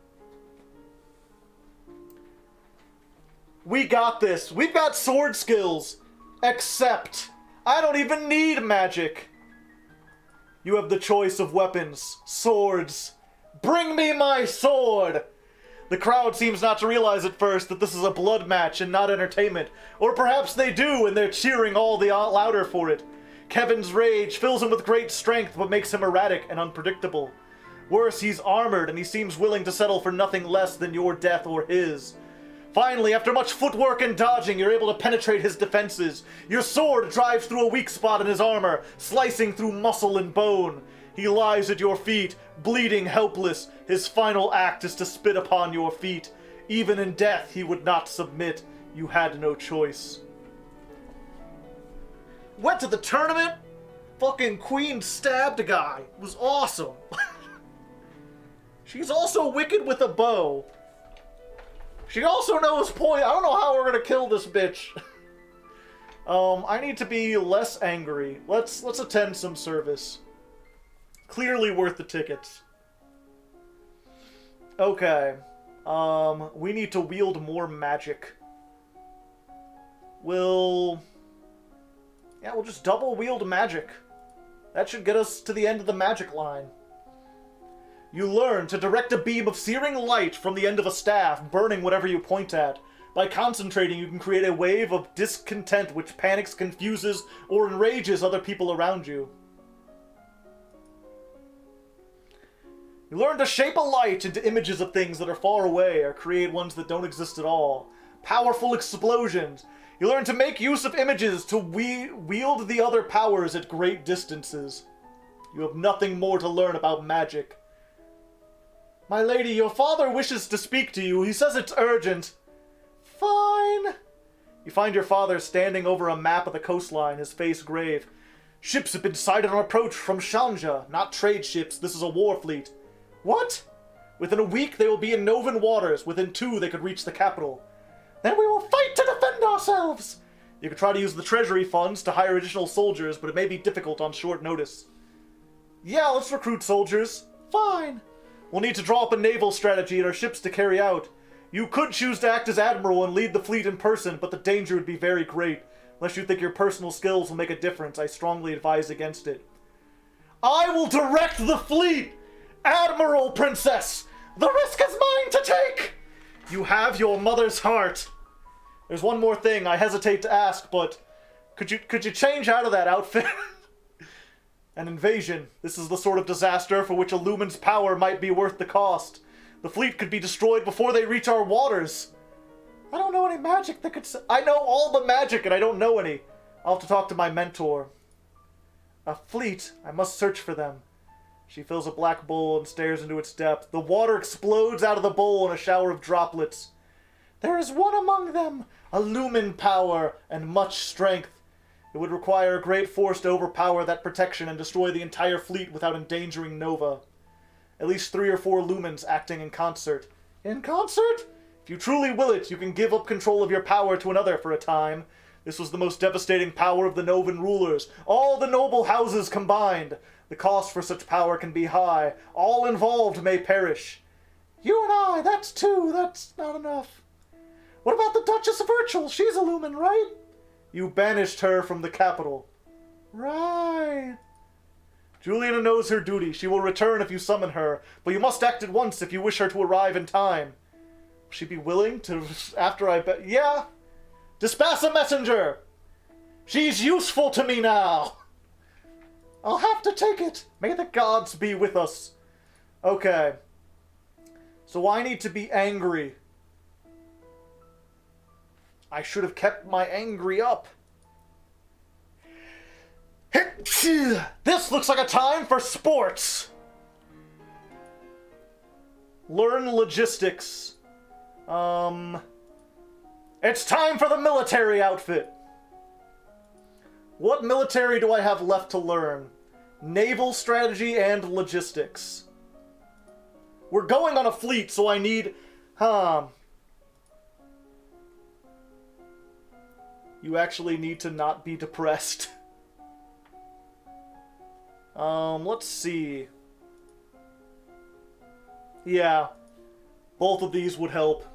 We got this. We've got sword skills. Except, I don't even need magic. You have the choice of weapons. Swords. Bring me my sword! The crowd seems not to realize at first that this is a blood match and not entertainment. Or perhaps they do, and they're cheering all the louder for it. Kevin's rage fills him with great strength, but makes him erratic and unpredictable. Worse, he's armored, and he seems willing to settle for nothing less than your death or his. Finally, after much footwork and dodging, you're able to penetrate his defenses. Your sword drives through a weak spot in his armor, slicing through muscle and bone. He lies at your feet, bleeding helpless. His final act is to spit upon your feet. Even in death, he would not submit. You had no choice. Went to the tournament? Fucking queen stabbed a guy. It was awesome. She's also wicked with a bow. She also knows poison. I don't know how we're gonna kill this bitch. I need to be less angry. Let's attend some service. Clearly worth the tickets. Okay. We need to wield more magic. We'll just double wield magic. That should get us to the end of the magic line. You learn to direct a beam of searing light from the end of a staff, burning whatever you point at. By concentrating, you can create a wave of discontent which panics, confuses, or enrages other people around you. You learn to shape a light into images of things that are far away, or create ones that don't exist at all. Powerful explosions. You learn to make use of images to wield the other powers at great distances. You have nothing more to learn about magic. My lady, your father wishes to speak to you. He says it's urgent. Fine. You find your father standing over a map of the coastline, his face grave. Ships have been sighted on approach from Shanja. Not trade ships, this is a war fleet. What? Within a week they will be in Novan waters. Within 2 they could reach the capital. Then we will fight to defend ourselves! You could try to use the treasury funds to hire additional soldiers, but it may be difficult on short notice. Yeah, let's recruit soldiers. Fine. We'll need to draw up a naval strategy and our ships to carry out. You could choose to act as admiral and lead the fleet in person, but the danger would be very great. Unless you think your personal skills will make a difference, I strongly advise against it. I will direct the fleet! Admiral, princess! The risk is mine to take! You have your mother's heart. There's one more thing I hesitate to ask, but could you change out of that outfit? An invasion. This is the sort of disaster for which a Lumen's power might be worth the cost. The fleet could be destroyed before they reach our waters. I don't know any magic that could... I know all the magic and I don't know any. I'll have to talk to my mentor. A fleet. I must search for them. She fills a black bowl and stares into its depth. The water explodes out of the bowl in a shower of droplets. There is one among them, a lumen power and much strength. It would require a great force to overpower that protection and destroy the entire fleet without endangering Nova. At least 3 or 4 lumens acting in concert. In concert? If you truly will it, you can give up control of your power to another for a time. This was the most devastating power of the Novan rulers. All the noble houses combined. The cost for such power can be high. All involved may perish. You and I, that's 2. That's not enough. What about the Duchess of Urchel? She's a lumen, right? You banished her from the capital. Right. Juliana knows her duty. She will return if you summon her, but you must act at once if you wish her to arrive in time. Will she be willing to, after I bet? Yeah. Dispatch a messenger. She's useful to me now. I'll have to take it. May the gods be with us. Okay. So I need to be angry. I should have kept my angry up. This looks like a time for sports. Learn logistics. It's time for the military outfit. What military do I have left to learn? Naval strategy and logistics. We're going on a fleet, so I need... You actually need to not be depressed. Let's see. Yeah. Both of these would help.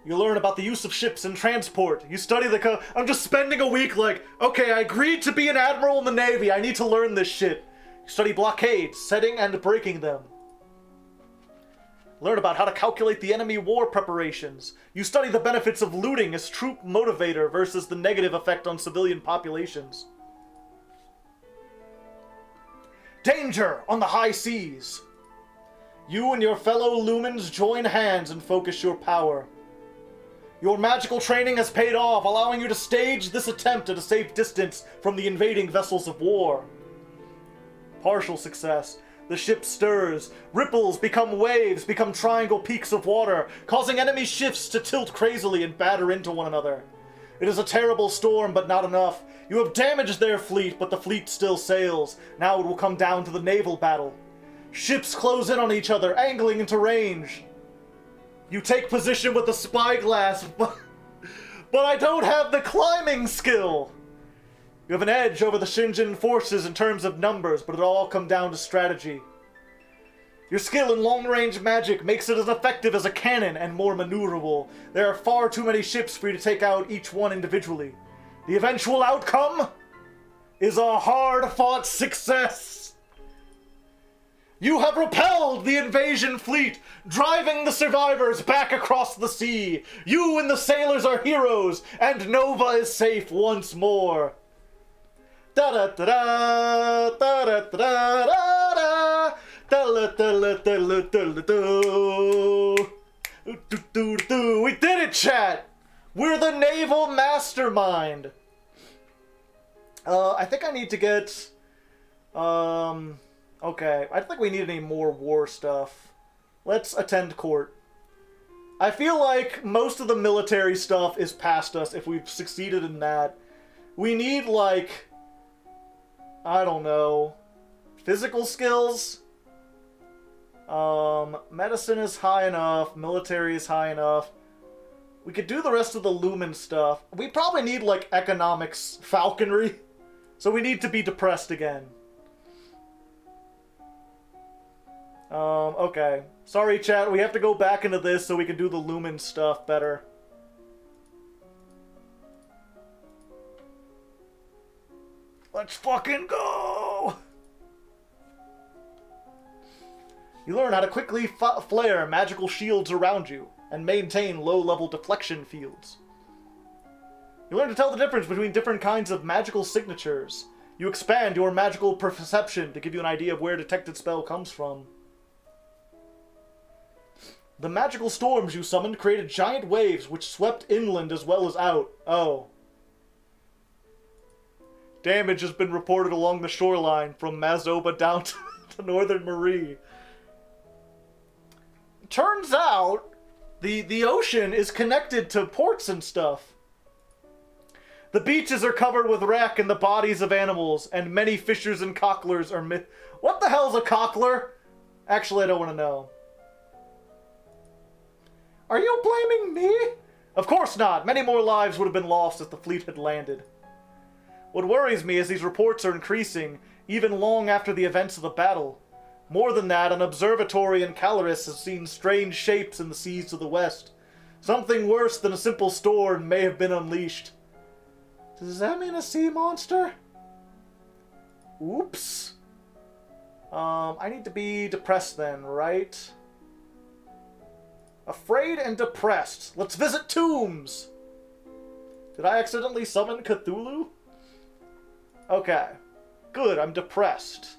You learn about the use of ships and transport. You study the I'm just spending a week like, okay, I agreed to be an admiral in the Navy. I need to learn this shit. You study blockades, setting and breaking them. Learn about how to calculate the enemy war preparations. You study the benefits of looting as troop motivator versus the negative effect on civilian populations. Danger on the high seas. You and your fellow lumens join hands and focus your power. Your magical training has paid off, allowing you to stage this attempt at a safe distance from the invading vessels of war. Partial success. The ship stirs. Ripples become waves, become triangle peaks of water, causing enemy ships to tilt crazily and batter into one another. It is a terrible storm, but not enough. You have damaged their fleet, but the fleet still sails. Now it will come down to the naval battle. Ships close in on each other, angling into range. You take position with the spyglass, but I don't have the climbing skill. You have an edge over the Shinjin forces in terms of numbers, but it'll all come down to strategy. Your skill in long-range magic makes it as effective as a cannon and more maneuverable. There are far too many ships for you to take out each one individually. The eventual outcome is a hard-fought success. You have repelled the invasion fleet, driving the survivors back across the sea. You and the sailors are heroes, and Nova is safe once more. Da-da-da-da, da-da-da-da-da, da-da-da-da-da-da-da-da. We did it, chat! We're the naval mastermind. I think I need to get... Okay, I don't think we need any more war stuff. Let's attend court. I feel like most of the military stuff is past us if we've succeeded in that. We need, like, I don't know, physical skills? Medicine is high enough, military is high enough. We could do the rest of the lumen stuff. We probably need, like, economics, falconry. So we need to be depressed again. Okay. Sorry, chat, we have to go back into this so we can do the lumen stuff better. Let's fucking go! You learn how to quickly flare magical shields around you and maintain low-level deflection fields. You learn to tell the difference between different kinds of magical signatures. You expand your magical perception to give you an idea of where a detected spell comes from. The magical storms you summoned created giant waves which swept inland as well as out. Oh. Damage has been reported along the shoreline from Mazoba down to northern Marie. Turns out, the ocean is connected to ports and stuff. The beaches are covered with wreck and the bodies of animals, and many fishers and cocklers are What the hell's a cockler? Actually, I don't want to know. Are you blaming me? Of course not. Many more lives would have been lost if the fleet had landed. What worries me is these reports are increasing, even long after the events of the battle. More than that, an observatory in Caloris has seen strange shapes in the seas to the west. Something worse than a simple storm may have been unleashed. Does that mean a sea monster? Oops. I need to be depressed then, right? Afraid and depressed. Let's visit tombs! Did I accidentally summon Cthulhu? Okay. Good, I'm depressed.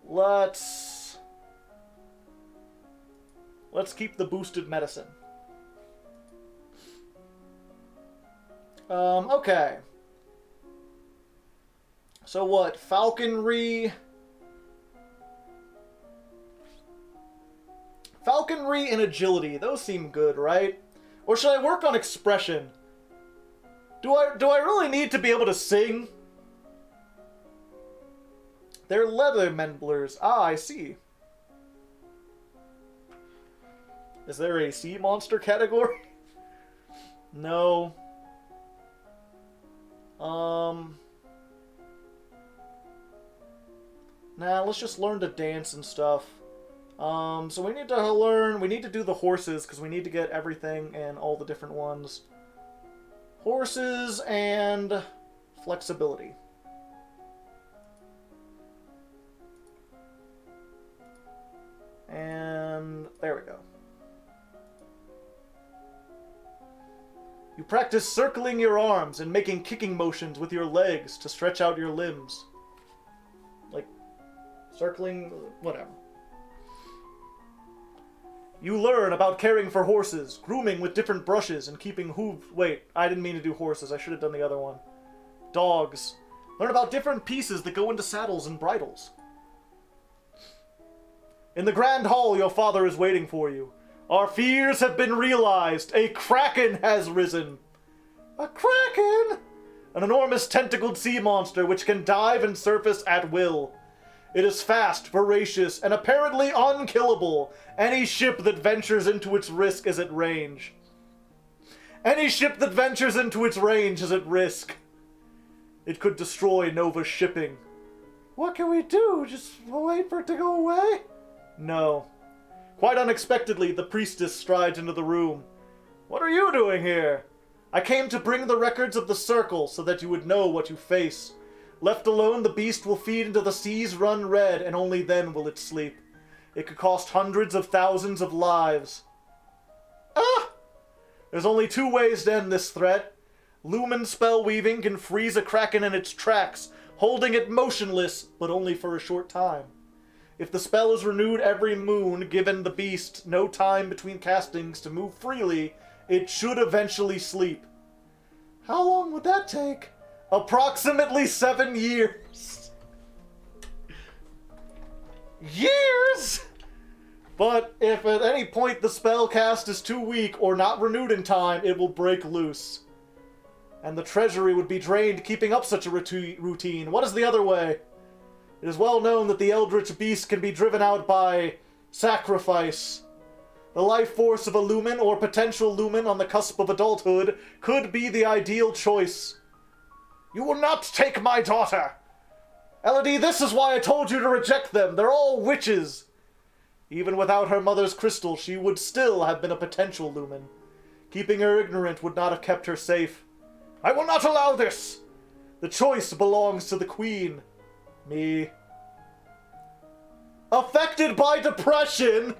Let's keep the boosted medicine. Okay. So what? Falconry... Falconry and agility, those seem good, right? Or should I work on expression? Do I really need to be able to sing? They're leather mendblers. Ah, I see. Is there a sea monster category? No. Nah, let's just learn to dance and stuff. So we need to do the horses, because we need to get everything and all the different ones. Horses and flexibility. And there we go. You practice circling your arms and making kicking motions with your legs to stretch out your limbs. Like, circling, whatever. You learn about caring for horses, grooming with different brushes, and keeping hooves. Wait, I didn't mean to do horses. I should have done the other one. Dogs. Learn about different pieces that go into saddles and bridles. In the grand hall, your father is waiting for you. Our fears have been realized. A kraken has risen. A kraken? An enormous tentacled sea monster which can dive and surface at will. It is fast, voracious, and apparently unkillable. Any ship that ventures into its risk is at range. Any ship that ventures into its range is at risk. It could destroy Nova's shipping. What can we do? Just wait for it to go away? No. Quite unexpectedly, the priestess strides into the room. What are you doing here? I came to bring the records of the circle so that you would know what you face. Left alone, the beast will feed until the seas run red, and only then will it sleep. It could cost hundreds of thousands of lives. Ah! There's only two ways to end this threat. Lumen spell weaving can freeze a kraken in its tracks, holding it motionless, but only for a short time. If the spell is renewed every moon, given the beast no time between castings to move freely, it should eventually sleep. How long would that take? Approximately 7 years. Years? But if at any point the spell cast is too weak or not renewed in time, it will break loose. And the treasury would be drained keeping up such a routine. What is the other way? It is well known that the eldritch beast can be driven out by sacrifice. The life force of a lumen or potential lumen on the cusp of adulthood could be the ideal choice. You will not take my daughter! Elodie, this is why I told you to reject them. They're all witches. Even without her mother's crystal, she would still have been a potential lumen. Keeping her ignorant would not have kept her safe. I will not allow this! The choice belongs to the queen. Me. Affected by depression!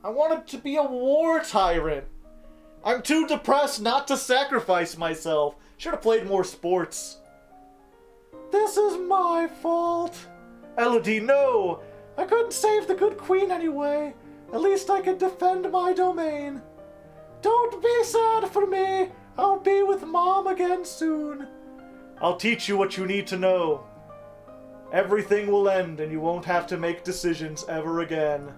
I wanted to be a war tyrant. I'm too depressed not to sacrifice myself. Should have played more sports. This is my fault. Elodie, no! I couldn't save the good queen anyway. At least I could defend my domain. Don't be sad for me. I'll be with Mom again soon. I'll teach you what you need to know. Everything will end and you won't have to make decisions ever again.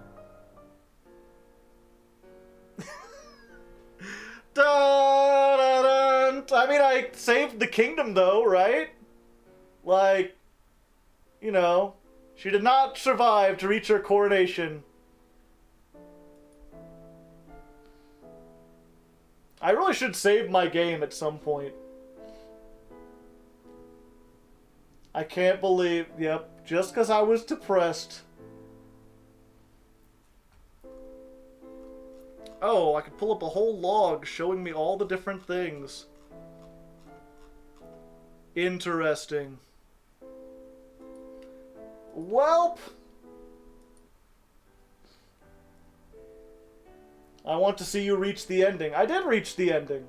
I mean, I saved the kingdom though, right? Like, you know, she did not survive to reach her coronation. I really should save my game at some point. I can't believe, yep, just because I was depressed. Oh, I could pull up a whole log showing me all the different things. Interesting. Welp. I want to see you reach the ending. I did reach the ending.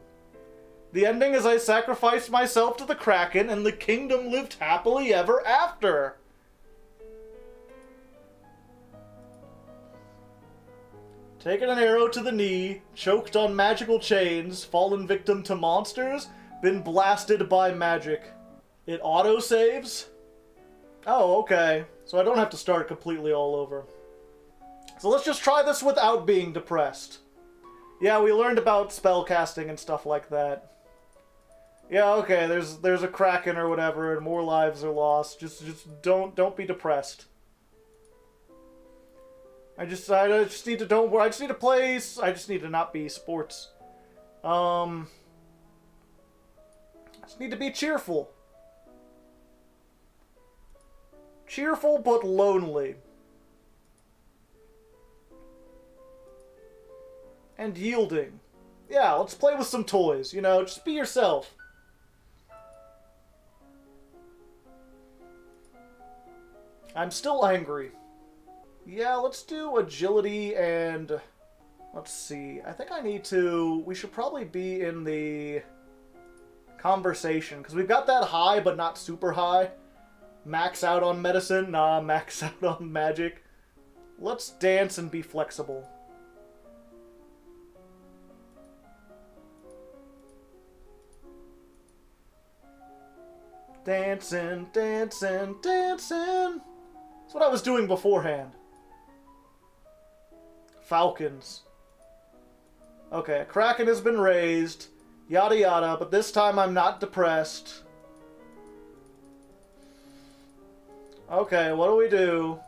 The ending is I sacrificed myself to the Kraken and the kingdom lived happily ever after. Taken an arrow to the knee, choked on magical chains, fallen victim to monsters, been blasted by magic. It autosaves? Oh, okay. So I don't have to start completely all over. So let's just try this without being depressed. Yeah, we learned about spellcasting and stuff like that. Yeah, okay, there's a Kraken or whatever and more lives are lost. Just don't be depressed. I just need to I just need to play. I just need to not be sports. I just need to be cheerful. Cheerful but lonely. And yielding. Yeah, let's play with some toys, you know, just be yourself. I'm still angry. Yeah, let's do agility and... Let's see. I think I need to... We should probably be in the... Conversation. Because we've got that high, but not super high. Max out on medicine. Nah, max out on magic. Let's dance and be flexible. Dancing, dancing, dancing. That's what I was doing beforehand. Falcons. Okay, a Kraken has been raised. Yada yada, but this time I'm not depressed. Okay, what do we do?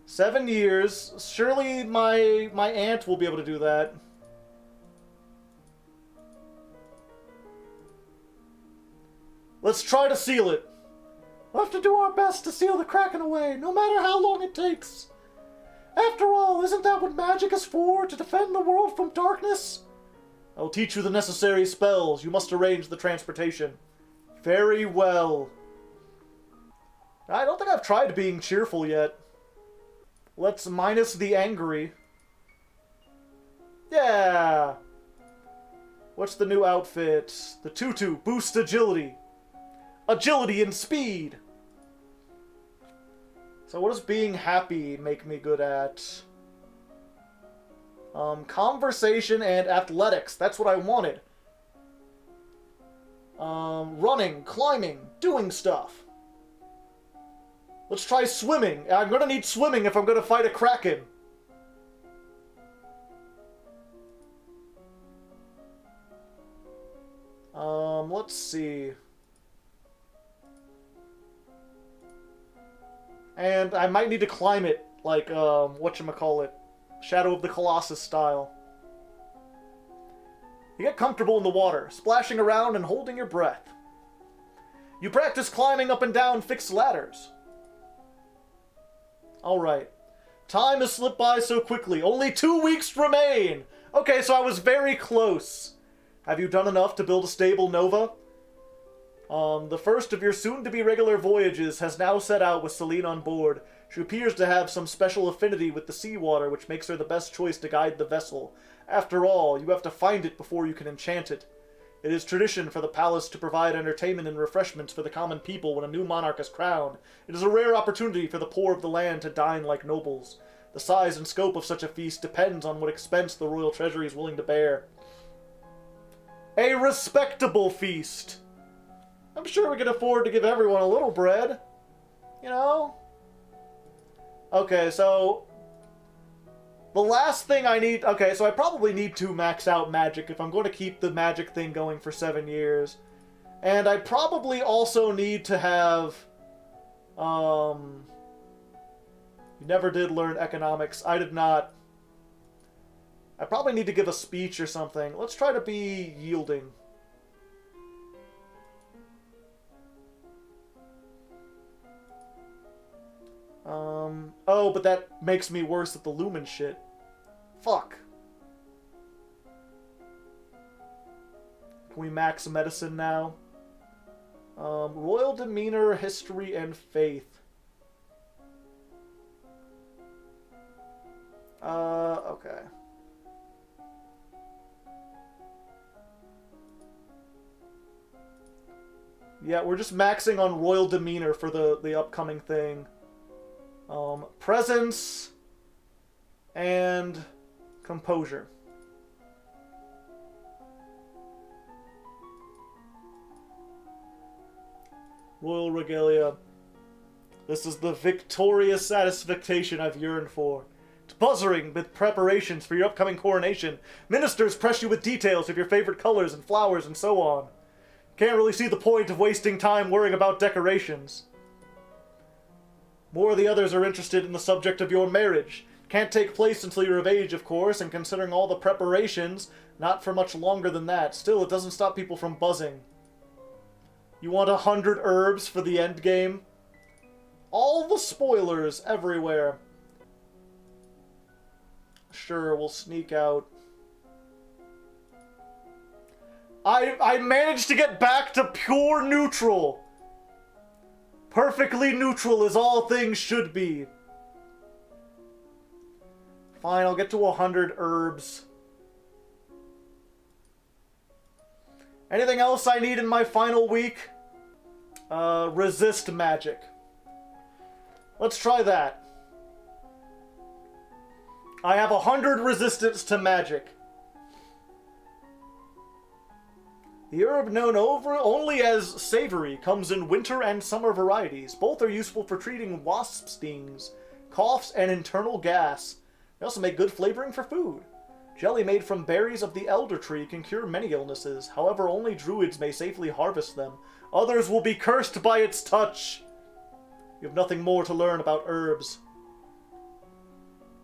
7 years. Surely my aunt will be able to do that. Let's try to seal it. We'll have to do our best to seal the Kraken away, no matter how long it takes. After all, isn't that what magic is for? To defend the world from darkness? I'll teach you the necessary spells. You must arrange the transportation. Very well. I don't think I've tried being cheerful yet. Let's minus the angry. Yeah! What's the new outfit? The tutu. Boost agility. Agility and speed! So what does being happy make me good at? Conversation and athletics. That's what I wanted. Running, climbing, doing stuff. Let's try swimming. I'm gonna need swimming if I'm gonna fight a kraken. Let's see. And I might need to climb it, like, whatchamacallit, Shadow of the Colossus style. You get comfortable in the water, splashing around and holding your breath. You practice climbing up and down fixed ladders. Alright. Time has slipped by so quickly. Only 2 weeks remain! Okay, so I was very close. Have you done enough to build a stable Nova? The first of your soon-to-be regular voyages has now set out with Celine on board. She appears to have some special affinity with the seawater, which makes her the best choice to guide the vessel. After all, you have to find it before you can enchant it. It is tradition for the palace to provide entertainment and refreshments for the common people when a new monarch is crowned. It is a rare opportunity for the poor of the land to dine like nobles. The size and scope of such a feast depends on what expense the royal treasury is willing to bear. A respectable feast! I'm sure we can afford to give everyone a little bread. You know? Okay, so... the last thing I need... okay, so I probably need to max out magic if I'm going to keep the magic thing going for 7 years. And I probably also need to have... you never did learn economics. I did not. I probably need to give a speech or something. Let's try to be yielding. Oh, but that makes me worse at the Lumen shit. Fuck. Can we max medicine now? Royal demeanor, history, and faith. Okay. Yeah, we're just maxing on royal demeanor for the upcoming thing. Presence and composure. Royal regalia. This is the victorious satisfaction I've yearned for. It's buzzing with preparations for your upcoming coronation. Ministers press you with details of your favorite colors and flowers and so on. Can't really see the point of wasting time worrying about decorations. More of the others are interested in the subject of your marriage. Can't take place until you're of age, of course, and considering all the preparations, not for much longer than that. Still, it doesn't stop people from buzzing. You want 100 herbs for the end game? All the spoilers everywhere. Sure, we'll sneak out. I managed to get back to pure neutral. Perfectly neutral as all things should be. Fine, I'll get to 100 herbs. Anything else I need in my final week? Resist magic. Let's try that. I have 100 resistance to magic. The herb known only as savory comes in winter and summer varieties. Both are useful for treating wasp stings, coughs, and internal gas. They also make good flavoring for food. Jelly made from berries of the elder tree can cure many illnesses. However, only druids may safely harvest them. Others will be cursed by its touch. You have nothing more to learn about herbs.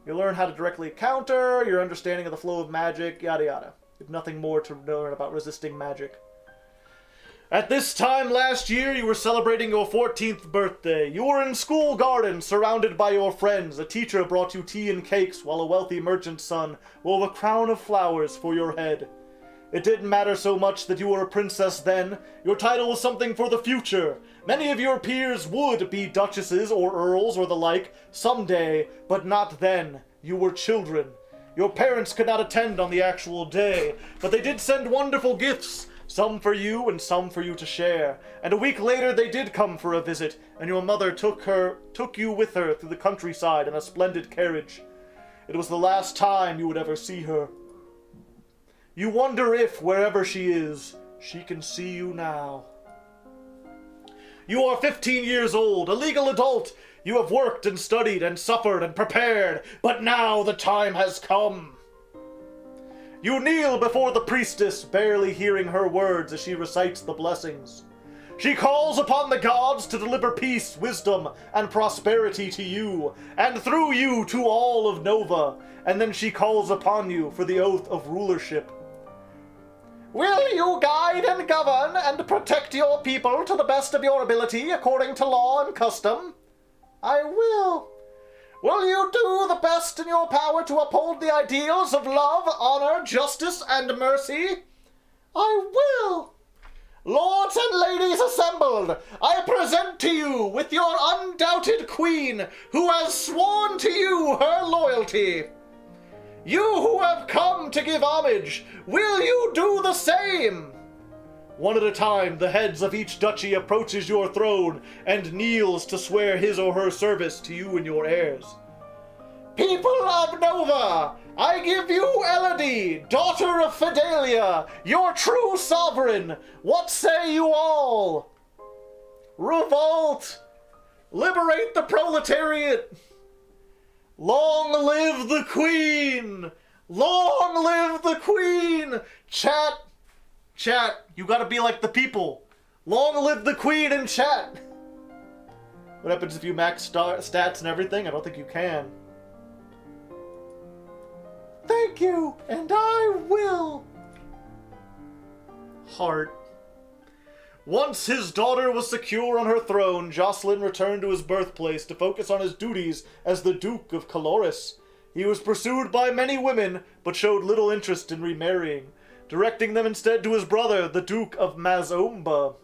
You learn how to directly counter, your understanding of the flow of magic, yada yada. You have nothing more to learn about resisting magic. At this time last year, you were celebrating your 14th birthday. You were in school garden, surrounded by your friends. A teacher brought you tea and cakes, while a wealthy merchant's son wove a crown of flowers for your head. It didn't matter so much that you were a princess then. Your title was something for the future. Many of your peers would be duchesses or earls or the like someday, but not then. You were children. Your parents could not attend on the actual day, but they did send wonderful gifts, some for you and some for you to share. And a week later they did come for a visit, and your mother took you with her through the countryside in a splendid carriage. It was the last time you would ever see her. You wonder if, wherever she is, She can see you now. You are 15 years old, a legal adult. You have worked and studied and suffered and prepared, but now the time has come. You kneel before the priestess, barely hearing her words as she recites the blessings. She calls upon the gods to deliver peace, wisdom, and prosperity to you, and through you to all of Nova, and then she calls upon you for the oath of rulership. Will you guide and govern and protect your people to the best of your ability according to law and custom? I will. Will you do the best in your power to uphold the ideals of love, honor, justice, and mercy? I will. Lords and ladies assembled, I present to you with your undoubted queen, who has sworn to you her loyalty. You who have come to give homage, will you do the same? One at a time, the heads of each duchy approaches your throne and kneels to swear his or her service to you and your heirs. People of Nova, I give you Elodie, daughter of Fidelia, your true sovereign. What say you all? Revolt! Liberate the proletariat! Long live the Queen! Long live the Queen! Chat, you gotta be like the people. Long live the Queen in chat! What happens if you max stats and everything? I don't think you can. Thank you, and I will. Heart. Once his daughter was secure on her throne, Jocelyn returned to his birthplace to focus on his duties as the Duke of Caloris. He was pursued by many women, but showed little interest in remarrying, directing them instead to his brother, the Duke of Mazomba.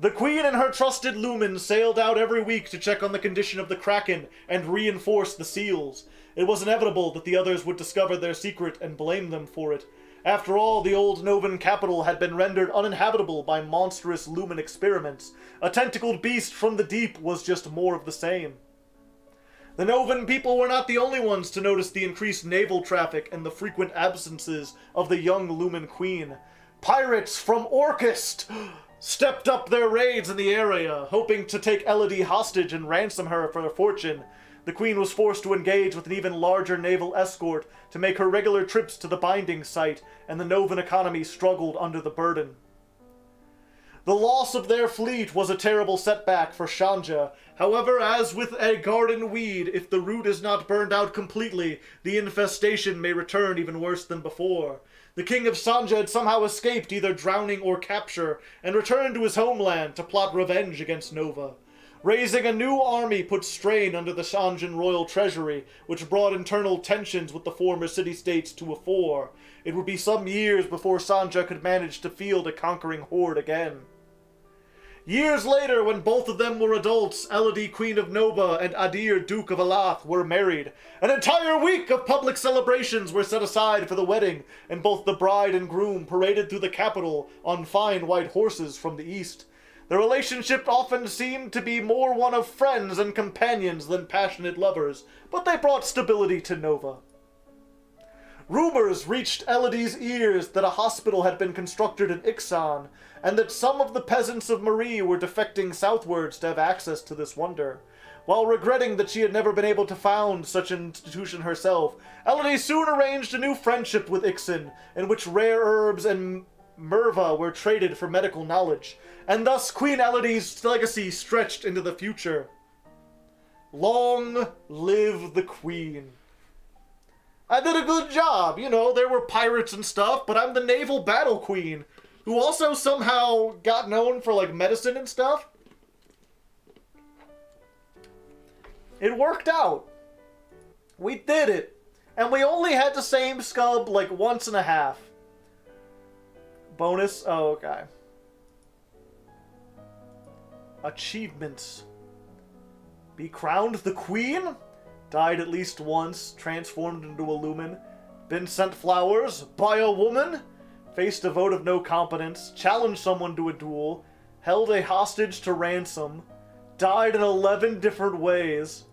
The Queen and her trusted Lumen sailed out every week to check on the condition of the Kraken and reinforce the seals. It was inevitable that the others would discover their secret and blame them for it. After all, the old Novan capital had been rendered uninhabitable by monstrous Lumen experiments. A tentacled beast from the deep was just more of the same. The Novan people were not the only ones to notice the increased naval traffic and the frequent absences of the young Lumen Queen. Pirates from Orchist stepped up their raids in the area, hoping to take Elodie hostage and ransom her for her fortune. The Queen was forced to engage with an even larger naval escort to make her regular trips to the binding site, and the Novan economy struggled under the burden. The loss of their fleet was a terrible setback for Shanja. However, as with a garden weed, if the root is not burned out completely, the infestation may return even worse than before. The king of Sanja had somehow escaped either drowning or capture, and returned to his homeland to plot revenge against Nova. Raising a new army put strain under the Shanjan royal treasury, which brought internal tensions with the former city-states to a fore. It would be some years before Sanja could manage to field a conquering horde again. Years later, when both of them were adults, Elodie, Queen of Nova, and Adir, Duke of Elath, were married. An entire week of public celebrations were set aside for the wedding, and both the bride and groom paraded through the capital on fine white horses from the east. The relationship often seemed to be more one of friends and companions than passionate lovers, but they brought stability to Nova. Rumors reached Elodie's ears that a hospital had been constructed in Ixan, and that some of the peasants of Marie were defecting southwards to have access to this wonder. While regretting that she had never been able to found such an institution herself, Elodie soon arranged a new friendship with Ixan, in which rare herbs and Merva were traded for medical knowledge, and thus Queen Elodie's legacy stretched into the future. Long live the Queen. I did a good job, you know, there were pirates and stuff, but I'm the naval battle queen, who also somehow got known for, like, medicine and stuff. It worked out. We did it. And we only had the same scub, like, once and a half. Bonus? Oh, okay. Achievements. Be crowned the queen? Died at least once, transformed into a lumen. Been sent flowers by a woman? Faced a vote of no competence. Challenged someone to a duel. Held a hostage to ransom. Died in 11 different ways.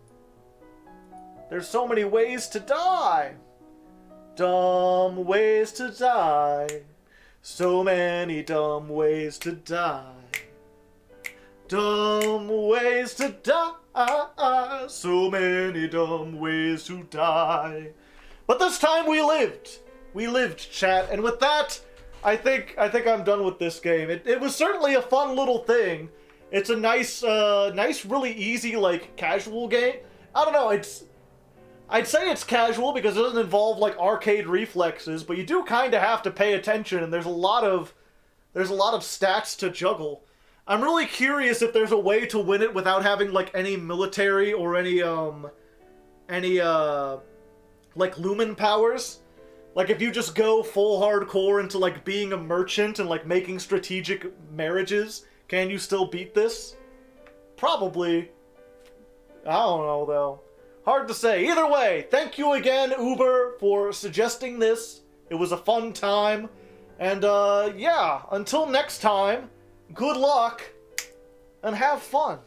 There's so many ways to die. Dumb ways to die. So many dumb ways to die. Dumb ways to die. So many dumb ways to die. But this time we lived. We lived, chat. And with that, I think I'm done with this game. It was certainly a fun little thing. It's a nice, really easy, like, casual game. I don't know, I'd say it's casual because it doesn't involve, like, arcade reflexes, but you do kind of have to pay attention, and there's a lot of stats to juggle. I'm really curious if there's a way to win it without having, like, any military or any, like, lumen powers. Like, if you just go full hardcore into, like, being a merchant and, like, making strategic marriages, can you still beat this? Probably. I don't know, though. Hard to say. Either way, thank you again, Uber, for suggesting this. It was a fun time. And, yeah, until next time, good luck, and have fun.